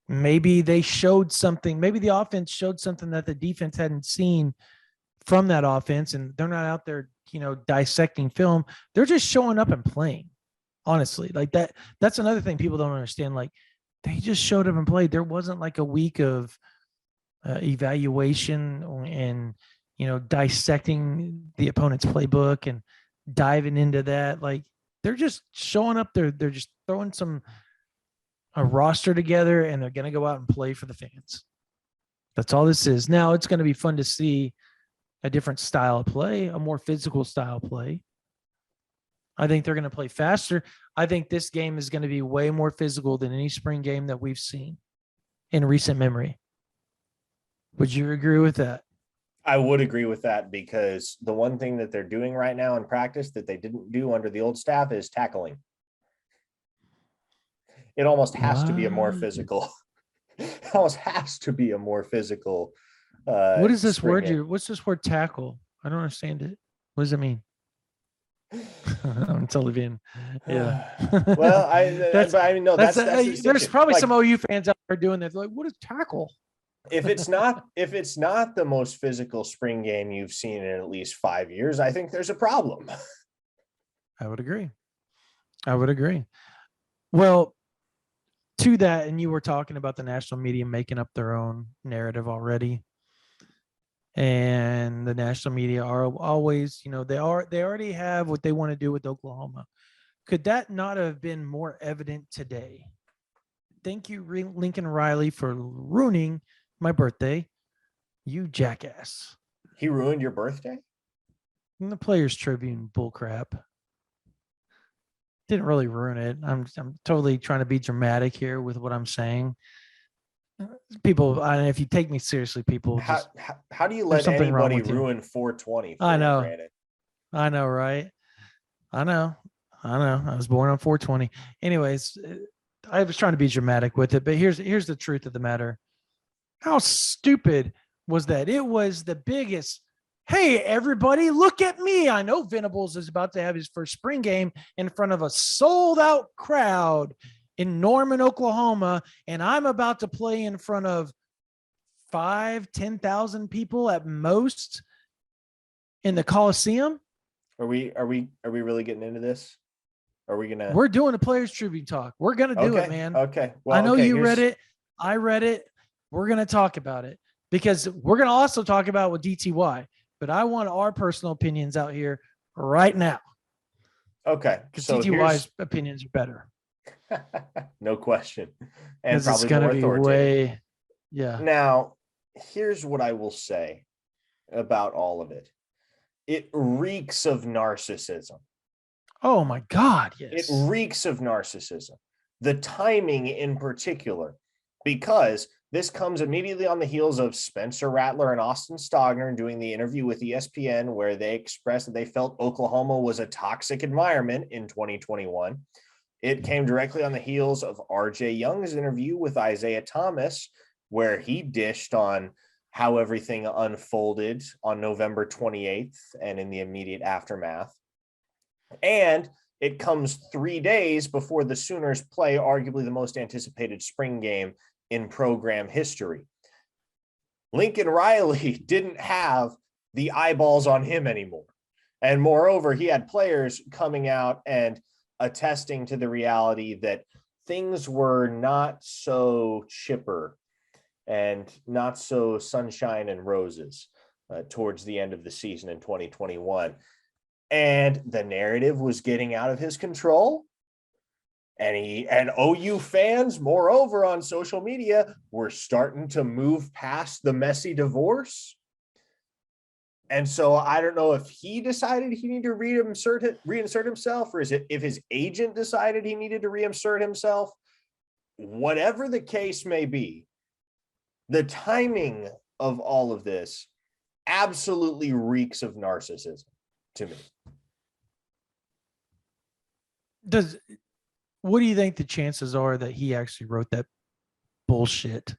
maybe they showed something. Maybe the offense showed something that the defense hadn't seen from that offense, and they're not out there, dissecting film. They're just showing up and playing. Honestly, like that. That's another thing people don't understand. Like, they just showed up and played. There wasn't like a week of evaluation and dissecting the opponent's playbook and diving into that. Like, they're just showing up there. They're just throwing a roster together, and they're going to go out and play for the fans. That's all this is. Now it's going to be fun to see a different style of play, a more physical style of play. I think they're going to play faster. I think this game is going to be way more physical than any spring game that we've seen in recent memory. Would you agree with that?
I would agree with that, because the one thing that they're doing right now in practice that they didn't do under the old staff is tackling. It almost has to be a more physical. It almost has to be a more physical.
What is this word?
game.
What's this word? Tackle? I don't understand it. What does it mean? I'm totally being, yeah.
Well, that's the
there's probably some OU fans out there doing that. Like, what is tackle?
if it's not the most physical spring game you've seen in at least 5 years, I think there's a problem.
I would agree. Well, to that, and you were talking about the national media making up their own narrative already. And the national media are always, they already have what they want to do with Oklahoma. Could that not have been more evident today? Thank you, Lincoln Riley, for ruining my birthday. You jackass.
He ruined your birthday?
In the Players Tribune bullcrap. Didn't really ruin it. I'm totally trying to be dramatic here with what I'm saying. People, if you take me seriously, people.
How do you let anybody ruin 420?
I know. I know, right? I know. I was born on 420. Anyways, I was trying to be dramatic with it, but here's the truth of the matter. How stupid was that? It was the biggest. Hey, everybody, look at me. I know Venables is about to have his first spring game in front of a sold-out crowd in Norman, Oklahoma, and I'm about to play in front of 10,000 people at most in the Coliseum.
Are we really getting into this? Are we gonna?
We're doing a Players Tribune talk. We're gonna do it, man.
Okay. Well,
I know you read it. I read it. We're gonna talk about it, because we're gonna also talk about with DTY. But I want our personal opinions out here right now.
Okay.
Because DTY's opinions are better.
No question. And
it's
probably
gonna
more
be
authoritative.
yeah.
Now, here's what I will say about all of it. It reeks of narcissism.
Oh my God, yes.
It reeks of narcissism. The timing in particular, because this comes immediately on the heels of Spencer Rattler and Austin Stogner doing the interview with ESPN, where they expressed that they felt Oklahoma was a toxic environment in 2021. It came directly on the heels of RJ Young's interview with Isaiah Thomas, where he dished on how everything unfolded on November 28th and in the immediate aftermath. And it comes 3 days before the Sooners play arguably the most anticipated spring game in program history. Lincoln Riley didn't have the eyeballs on him anymore. And moreover, he had players coming out and attesting to the reality that things were not so chipper and not so sunshine and roses towards the end of the season in 2021. And the narrative was getting out of his control. And OU fans, moreover, on social media, were starting to move past the messy divorce. And so I don't know if he decided he needed to reinsert himself, or is it if his agent decided he needed to reinsert himself. Whatever the case may be, the timing of all of this absolutely reeks of narcissism to me.
What do you think the chances are that he actually wrote that bullshit?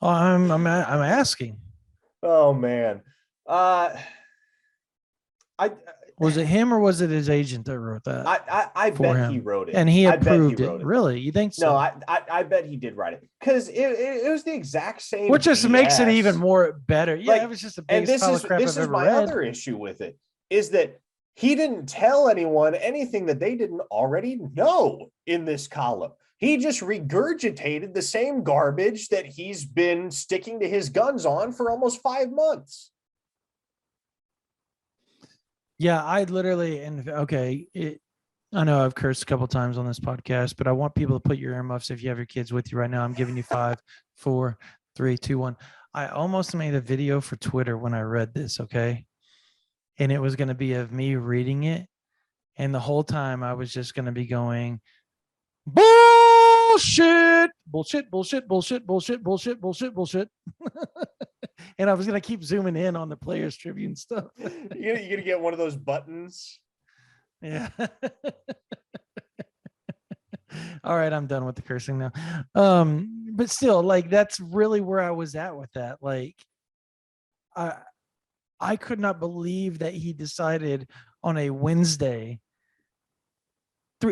I'm asking.
Oh man.
Was it him or was it his agent that wrote that?
I bet he wrote it.
And he
I bet
approved
wrote
it. Really? You think so?
No, I bet he did write it, because it was the exact same.
Which just
BS.
makes it even more better. Yeah,
Like,
it was just the
and
biggest pile of crap
this
I've
is
ever
my
read.
other issue with it, is that he didn't tell anyone anything that they didn't already know in this column. He just regurgitated the same garbage that he's been sticking to his guns on for almost 5 months.
Yeah, I literally, I know I've cursed a couple times on this podcast, but I want people to put your earmuffs if you have your kids with you right now. I'm giving you 5, 4, 3, 2, 1. I almost made a video for Twitter when I read this, okay? And it was going to be of me reading it. And the whole time I was just going to be going, bullshit, bullshit, bullshit, bullshit, bullshit, bullshit, bullshit, bullshit. And I was going to keep zooming in on the Players Tribune stuff.
You're going to get one of those buttons.
Yeah. All right, I'm done with the cursing now. But still, like, that's really where I was at with that. Like, I could not believe that he decided on a Wednesday.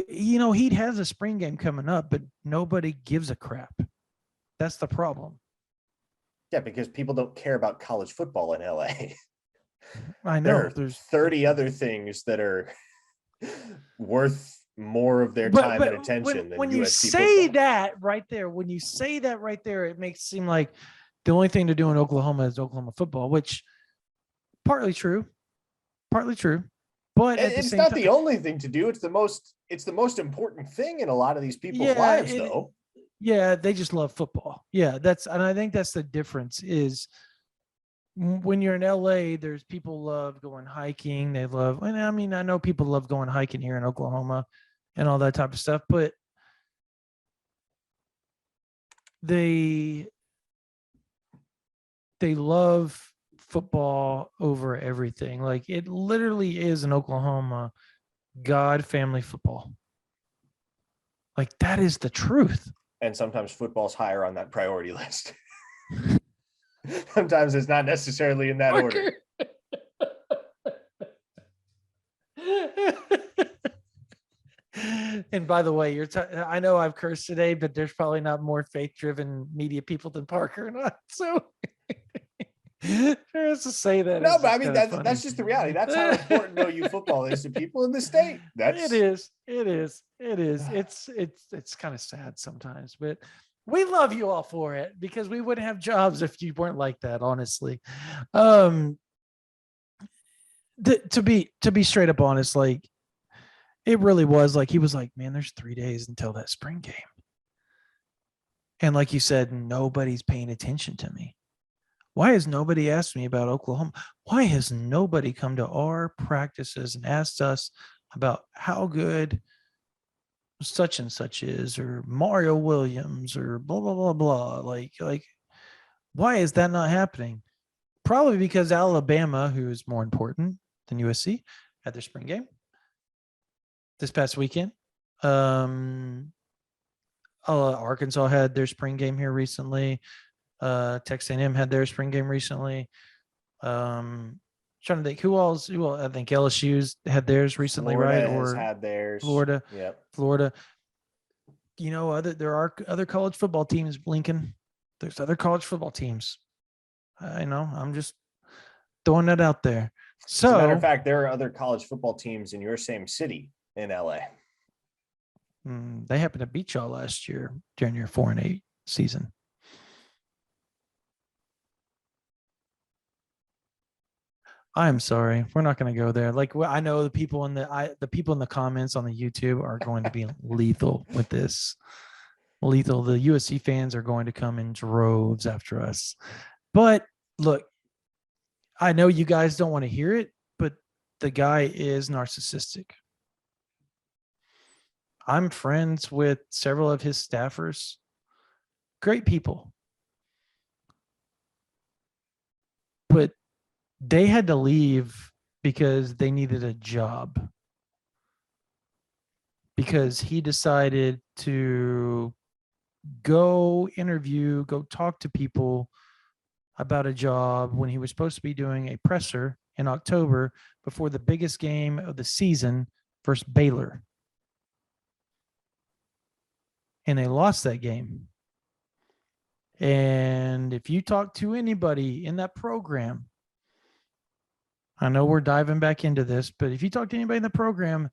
He has a spring game coming up, but nobody gives a crap. That's the problem.
Yeah, because people don't care about college football in LA.
I know.
There's 30 other things that are worth more of their time and attention than
when
USC
you say
football.
that right there, it makes it seem like the only thing to do in Oklahoma is Oklahoma football, which partly true. But
it's not the only thing to do. It's the most important thing in a lot of these people's lives, though.
Yeah, they just love football. Yeah, and I think that's the difference is when you're in LA, there's people love going hiking. They love, I mean, I know people love going hiking here in Oklahoma and all that type of stuff, but they love football over everything. Like, it literally is in Oklahoma, God, family, football. Like, that is the truth.
And sometimes football's higher on that priority list. Sometimes it's not necessarily in that order.
And by the way, I know I've cursed today, but there's probably not more faith-driven media people than Parker and I. So just to say that.
No, but I mean, that's just the reality. That's how important OU football is to people in the state.
It is. It's kind of sad sometimes, but we love you all for it, because we wouldn't have jobs if you weren't like that, honestly. To be straight up honest, like, it really was like, he was like, man, there's 3 days until that spring game. And like you said, nobody's paying attention to me. Why has nobody asked me about Oklahoma? Why has nobody come to our practices and asked us about how good such and such is, or Mario Williams, or blah, blah, blah, blah. Like, why is that not happening? Probably because Alabama, who is more important than USC, had their spring game this past weekend. Arkansas had their spring game here recently. Texas A&M had their spring game recently. Trying to think who else. Well, I think LSU's had theirs recently,
Florida
right?
Has
Or
had theirs.
Florida.
Yep.
Florida. There are other college football teams, Lincoln. There's other college football teams. I know. I'm just throwing that out there. So,
as a matter of fact, there are other college football teams in your same city in LA.
They happened to beat y'all last year during your 4-8 season. I'm sorry. We're not going to go there. Like I know the people in the comments on the YouTube are going to be lethal with this. Lethal. The USC fans are going to come in droves after us. But look, I know you guys don't want to hear it, but the guy is narcissistic. I'm friends with several of his staffers. Great people. But they had to leave because they needed a job. Because he decided to go talk to people about a job when he was supposed to be doing a presser in October before the biggest game of the season versus Baylor. And they lost that game. And if you talk to anybody in that program, I know we're diving back into this, but if you talk to anybody in the program,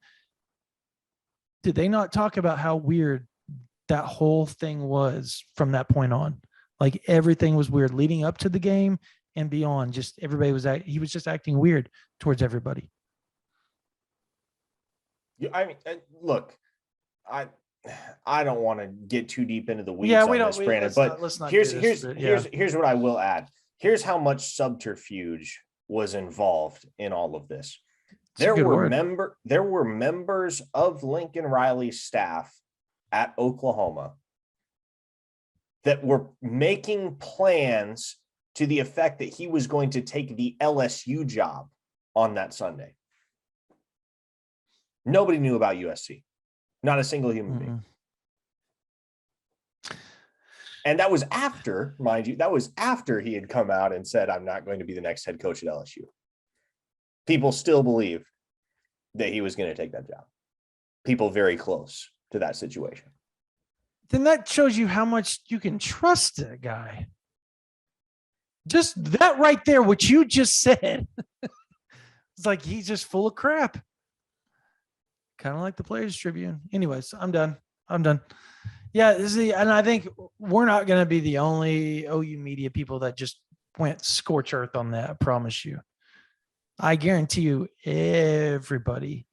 did they not talk about how weird that whole thing was from that point on? Like everything was weird leading up to the game and beyond. Just everybody he was just acting weird towards everybody.
I mean, look, I don't want to get too deep into the weeds
Yeah,
on this, Brandon, but here's what I will add. Here's how much subterfuge was involved in all of this. There were members of Lincoln Riley's staff at Oklahoma that were making plans to the effect that he was going to take the LSU job on that Sunday. Nobody knew about USC. Not a single human being. And that was after, mind you, he had come out and said, I'm not going to be the next head coach at LSU. People still believe that he was going to take that job. People very close to that situation.
Then that shows you how much you can trust that guy. Just that right there, what you just said. It's like he's just full of crap. Kind of like the Players Tribune. Anyways, I'm done. Yeah, and I think we're not going to be the only OU media people that just went scorch earth on that. I promise you. I guarantee you everybody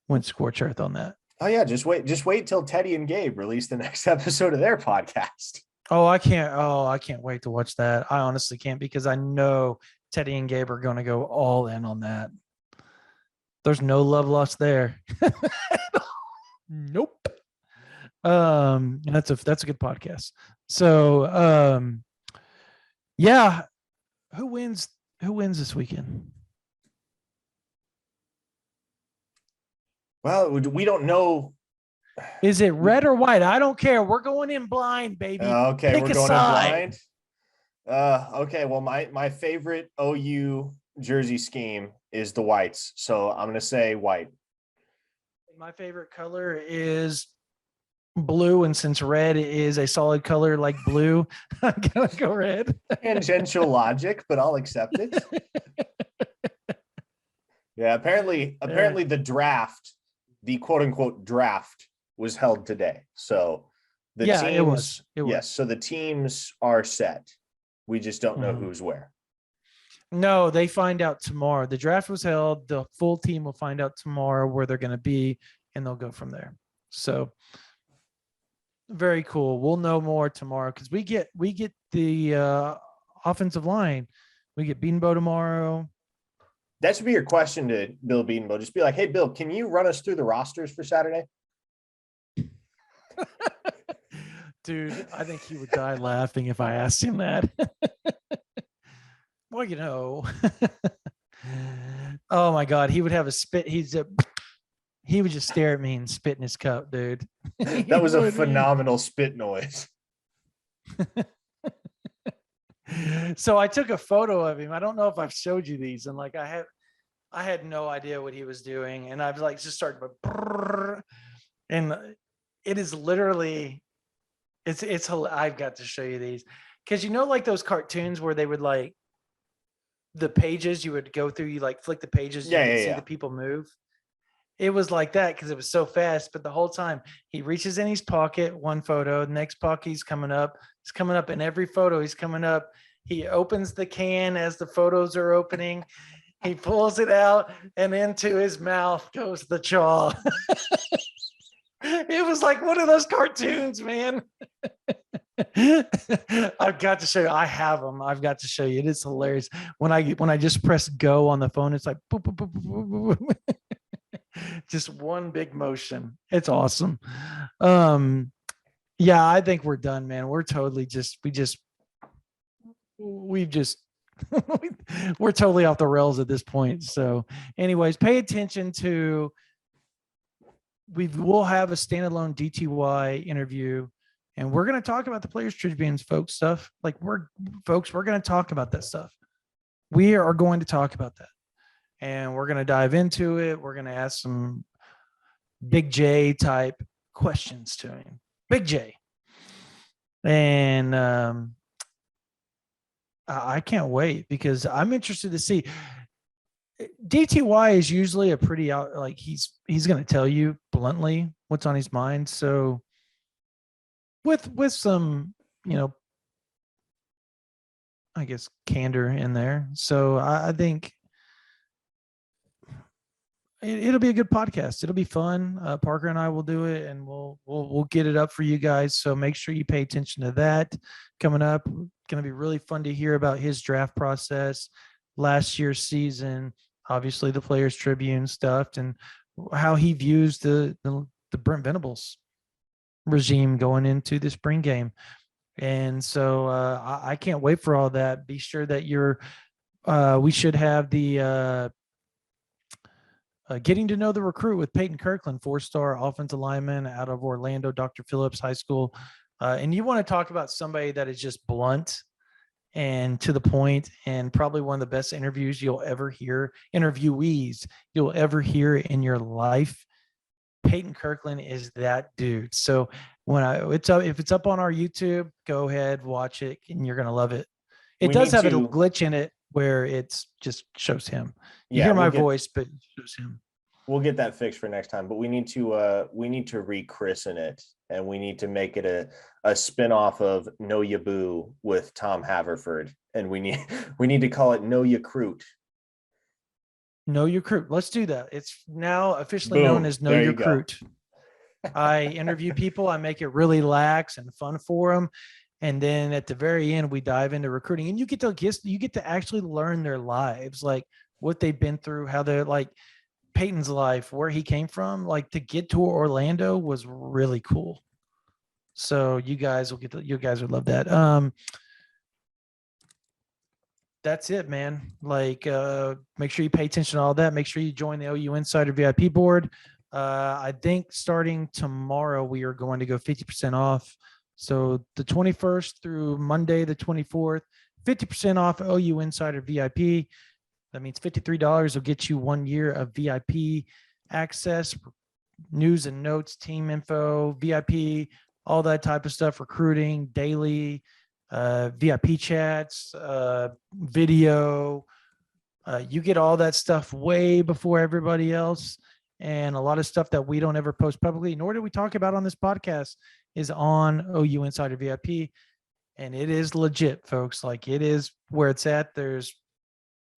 went scorch earth on that.
Oh yeah, just wait till Teddy and Gabe release the next episode of their podcast.
I can't wait to watch that. I honestly can't, because I know Teddy and Gabe are going to go all in on that. There's no love lost there. Nope. And that's a good podcast. So yeah. Who wins this weekend?
Well, we don't know.
Is it red or white? I don't care. We're going in blind, baby.
Okay,
Pick
we're going in blind. Okay, well, my favorite OU jersey scheme is the whites, so I'm going to say white.
My favorite color is blue, and since red is a solid color like blue, I'm going to go red.
Tangential logic, but I'll accept it. Yeah, apparently the draft, the quote unquote draft, was held today. So the teams,
it was.
Yes, so the teams are set. We just don't know who's where.
No, they find out tomorrow. The draft was held. The full team will find out tomorrow where they're going to be, and they'll go from there. So very cool. We'll know more tomorrow, because we get the offensive line. We get Beanbo tomorrow.
That should be your question to Bill Beanbo. Just be like, hey, Bill, can you run us through the rosters for Saturday?
Dude, I think he would die laughing if I asked him that. Well, oh my God, he would have a spit. He would just stare at me and spit in his cup, dude.
That was a phenomenal spit noise.
So I took a photo of him. I don't know if I've showed you these, and like I had no idea what he was doing, and I've like just started, and it is literally, it's I've got to show you these, because like those cartoons where they would like the pages you would go through, you like flick the pages, you could see the people move. It was like that because it was so fast, but the whole time he reaches in his pocket, one photo, the next pocket he's coming up in every photo he's coming up, He opens the can as the photos are opening. He pulls it out, and into his mouth goes the chaw. It was like one of those cartoons, man. I've got to show you. I have them. I've got to show you. It is hilarious. When I just press go on the phone, it's like boop, boop, boop, boop, boop, boop. Just one big motion. It's awesome. Yeah, I think we're done, man. We're totally we've just we're totally off the rails at this point. So anyways, pay attention to, we'll have a standalone DTY interview, and we're going to talk about the Players Tribune folks stuff. Like we're going to talk about that stuff. We are going to talk about that, and we're going to dive into it. We're going to ask some Big J type questions to him. Big J. And I can't wait, because I'm interested to see. DTY is usually a pretty out, like he's going to tell you bluntly what's on his mind. So with some, I guess candor in there. So I think it'll be a good podcast. It'll be fun. Parker and I will do it, and we'll get it up for you guys. So make sure you pay attention to that coming up. Going to be really fun to hear about his draft process, last year's season, obviously the Players Tribune stuff, and how he views the Brent Venables regime going into the spring game. And so I can't wait for all that. Be sure that we should have the getting to know the recruit with Peyton Kirkland, 4-star offensive lineman out of Orlando, Dr. Phillips High School. And you want to talk about somebody that is just blunt and to the point, and probably one of the best interviewees you'll ever hear in your life. Peyton Kirkland is that dude. So if it's up on our YouTube, go ahead, watch it, and you're going to love it. It does have a glitch in it where it's just shows him. You hear my voice, but it shows him.
We'll get that fixed for next time, but we need to rechristen it, and we need to make it a spinoff of Know Ya Boo with Tom Haverford, and we need to call it Know Ya Crute.
Know Your Crute. Let's do that. It's now officially known as Know Your Crute. I interview people. I make it really lax and fun for them. And then at the very end, we dive into recruiting, and you get to actually learn their lives, like what they've been through, how they're like Peyton's life, where he came from, like to get to Orlando was really cool. So you guys would love that. That's it, man. Like, make sure you pay attention to all that. Make sure you join the OU Insider VIP board. I think starting tomorrow, we are going to go 50% off. So the 21st through Monday, the 24th, 50% off OU Insider VIP. That means $53 will get you 1 year of VIP access, news and notes, team info, VIP, all that type of stuff, recruiting, daily, VIP chats, video. You get all that stuff way before everybody else. And a lot of stuff that we don't ever post publicly, nor do we talk about on this podcast, is on OU Insider VIP. And it is legit, folks. Like, it is where it's at. There's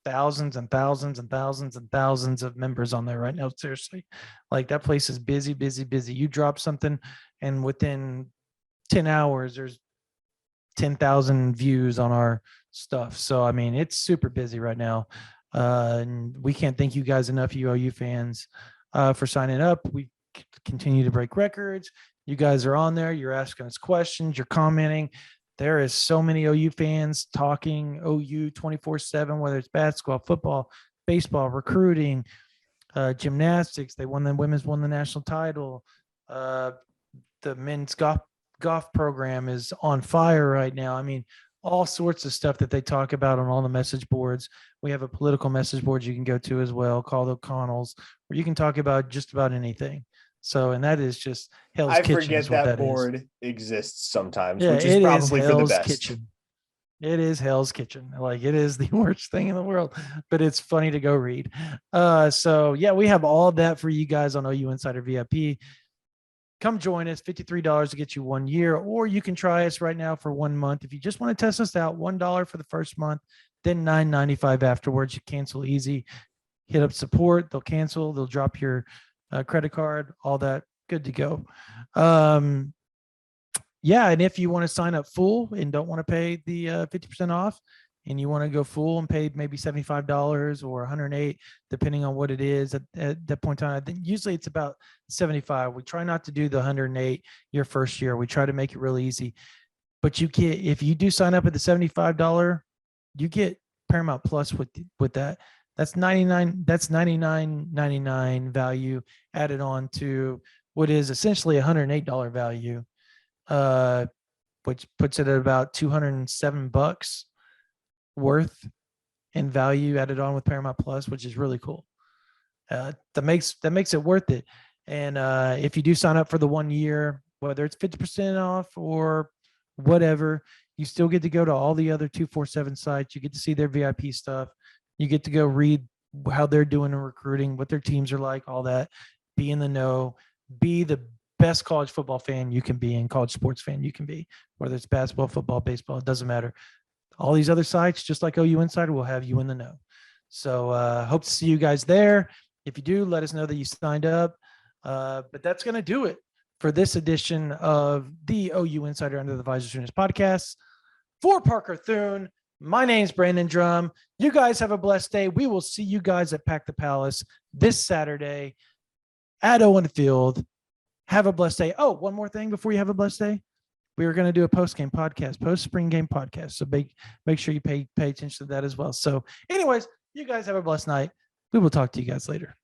thousands and thousands and thousands and thousands of members on there right now. Seriously, like that place is busy, busy, busy. You drop something, and within 10 hours, there's 10,000 views on our stuff. So, I mean, it's super busy right now. And we can't thank you guys enough, you OU fans, for signing up. We continue to break records. You guys are on there. You're asking us questions. You're commenting. There is so many OU fans talking OU 24/7, whether it's basketball, football, baseball, recruiting, gymnastics. Women's won the national title. The men's golf program is on fire right now. I mean, all sorts of stuff that they talk about on all the message boards. We have a political message board you can go to as well, called O'Connell's, where you can talk about just about anything. So, and that is just Hell's Kitchen. I forget
that board exists sometimes, which is probably for the best. Kitchen.
It is Hell's Kitchen. Like, it is the worst thing in the world, but it's funny to go read. So yeah, we have all that for you guys on OU Insider VIP. come join us. $53 to get you 1 year, or you can try us right now for 1 month. If you just want to test us out, $1 for the first month, then $9.95 afterwards. You cancel easy. Hit up support. They'll cancel. They'll drop your credit card, all that. Good to go. Yeah, and if you want to sign up full and don't want to pay the 50% off, and you want to go full and pay maybe $75 or $108, depending on what it is at that point in time. I think usually it's about $75. We try not to do the $108 your first year. We try to make it really easy. But you get, if you do sign up at the $75, you get Paramount Plus with that. That's $99.99 value added on to what is essentially $108 value, which puts it at about $207 worth in value added on with Paramount Plus, which is really cool. That makes it worth it. And if you do sign up for the 1 year, whether it's 50% off or whatever, you still get to go to all the other 247 sites. You get to see their VIP stuff. You get to go read how they're doing in recruiting, what their teams are like, all that. Be in the know. Be the best college football fan you can be and college sports fan you can be, whether it's basketball, football, baseball, it doesn't matter. All these other sites, just like OU Insider, will have you in the know. So hope to see you guys there. If you do, let us know that you signed up. But that's going to do it for this edition of the OU Insider Under the Visor Students podcast. For Parker Thune, my name's Brandon Drumm. You guys have a blessed day. We will see you guys at Pack the Palace this Saturday at Owen Field. Have a blessed day. Oh, one more thing before you have a blessed day. We are going to do a post-game podcast, post-spring game podcast. So make sure you pay attention to that as well. So anyways, you guys have a blessed night. We will talk to you guys later.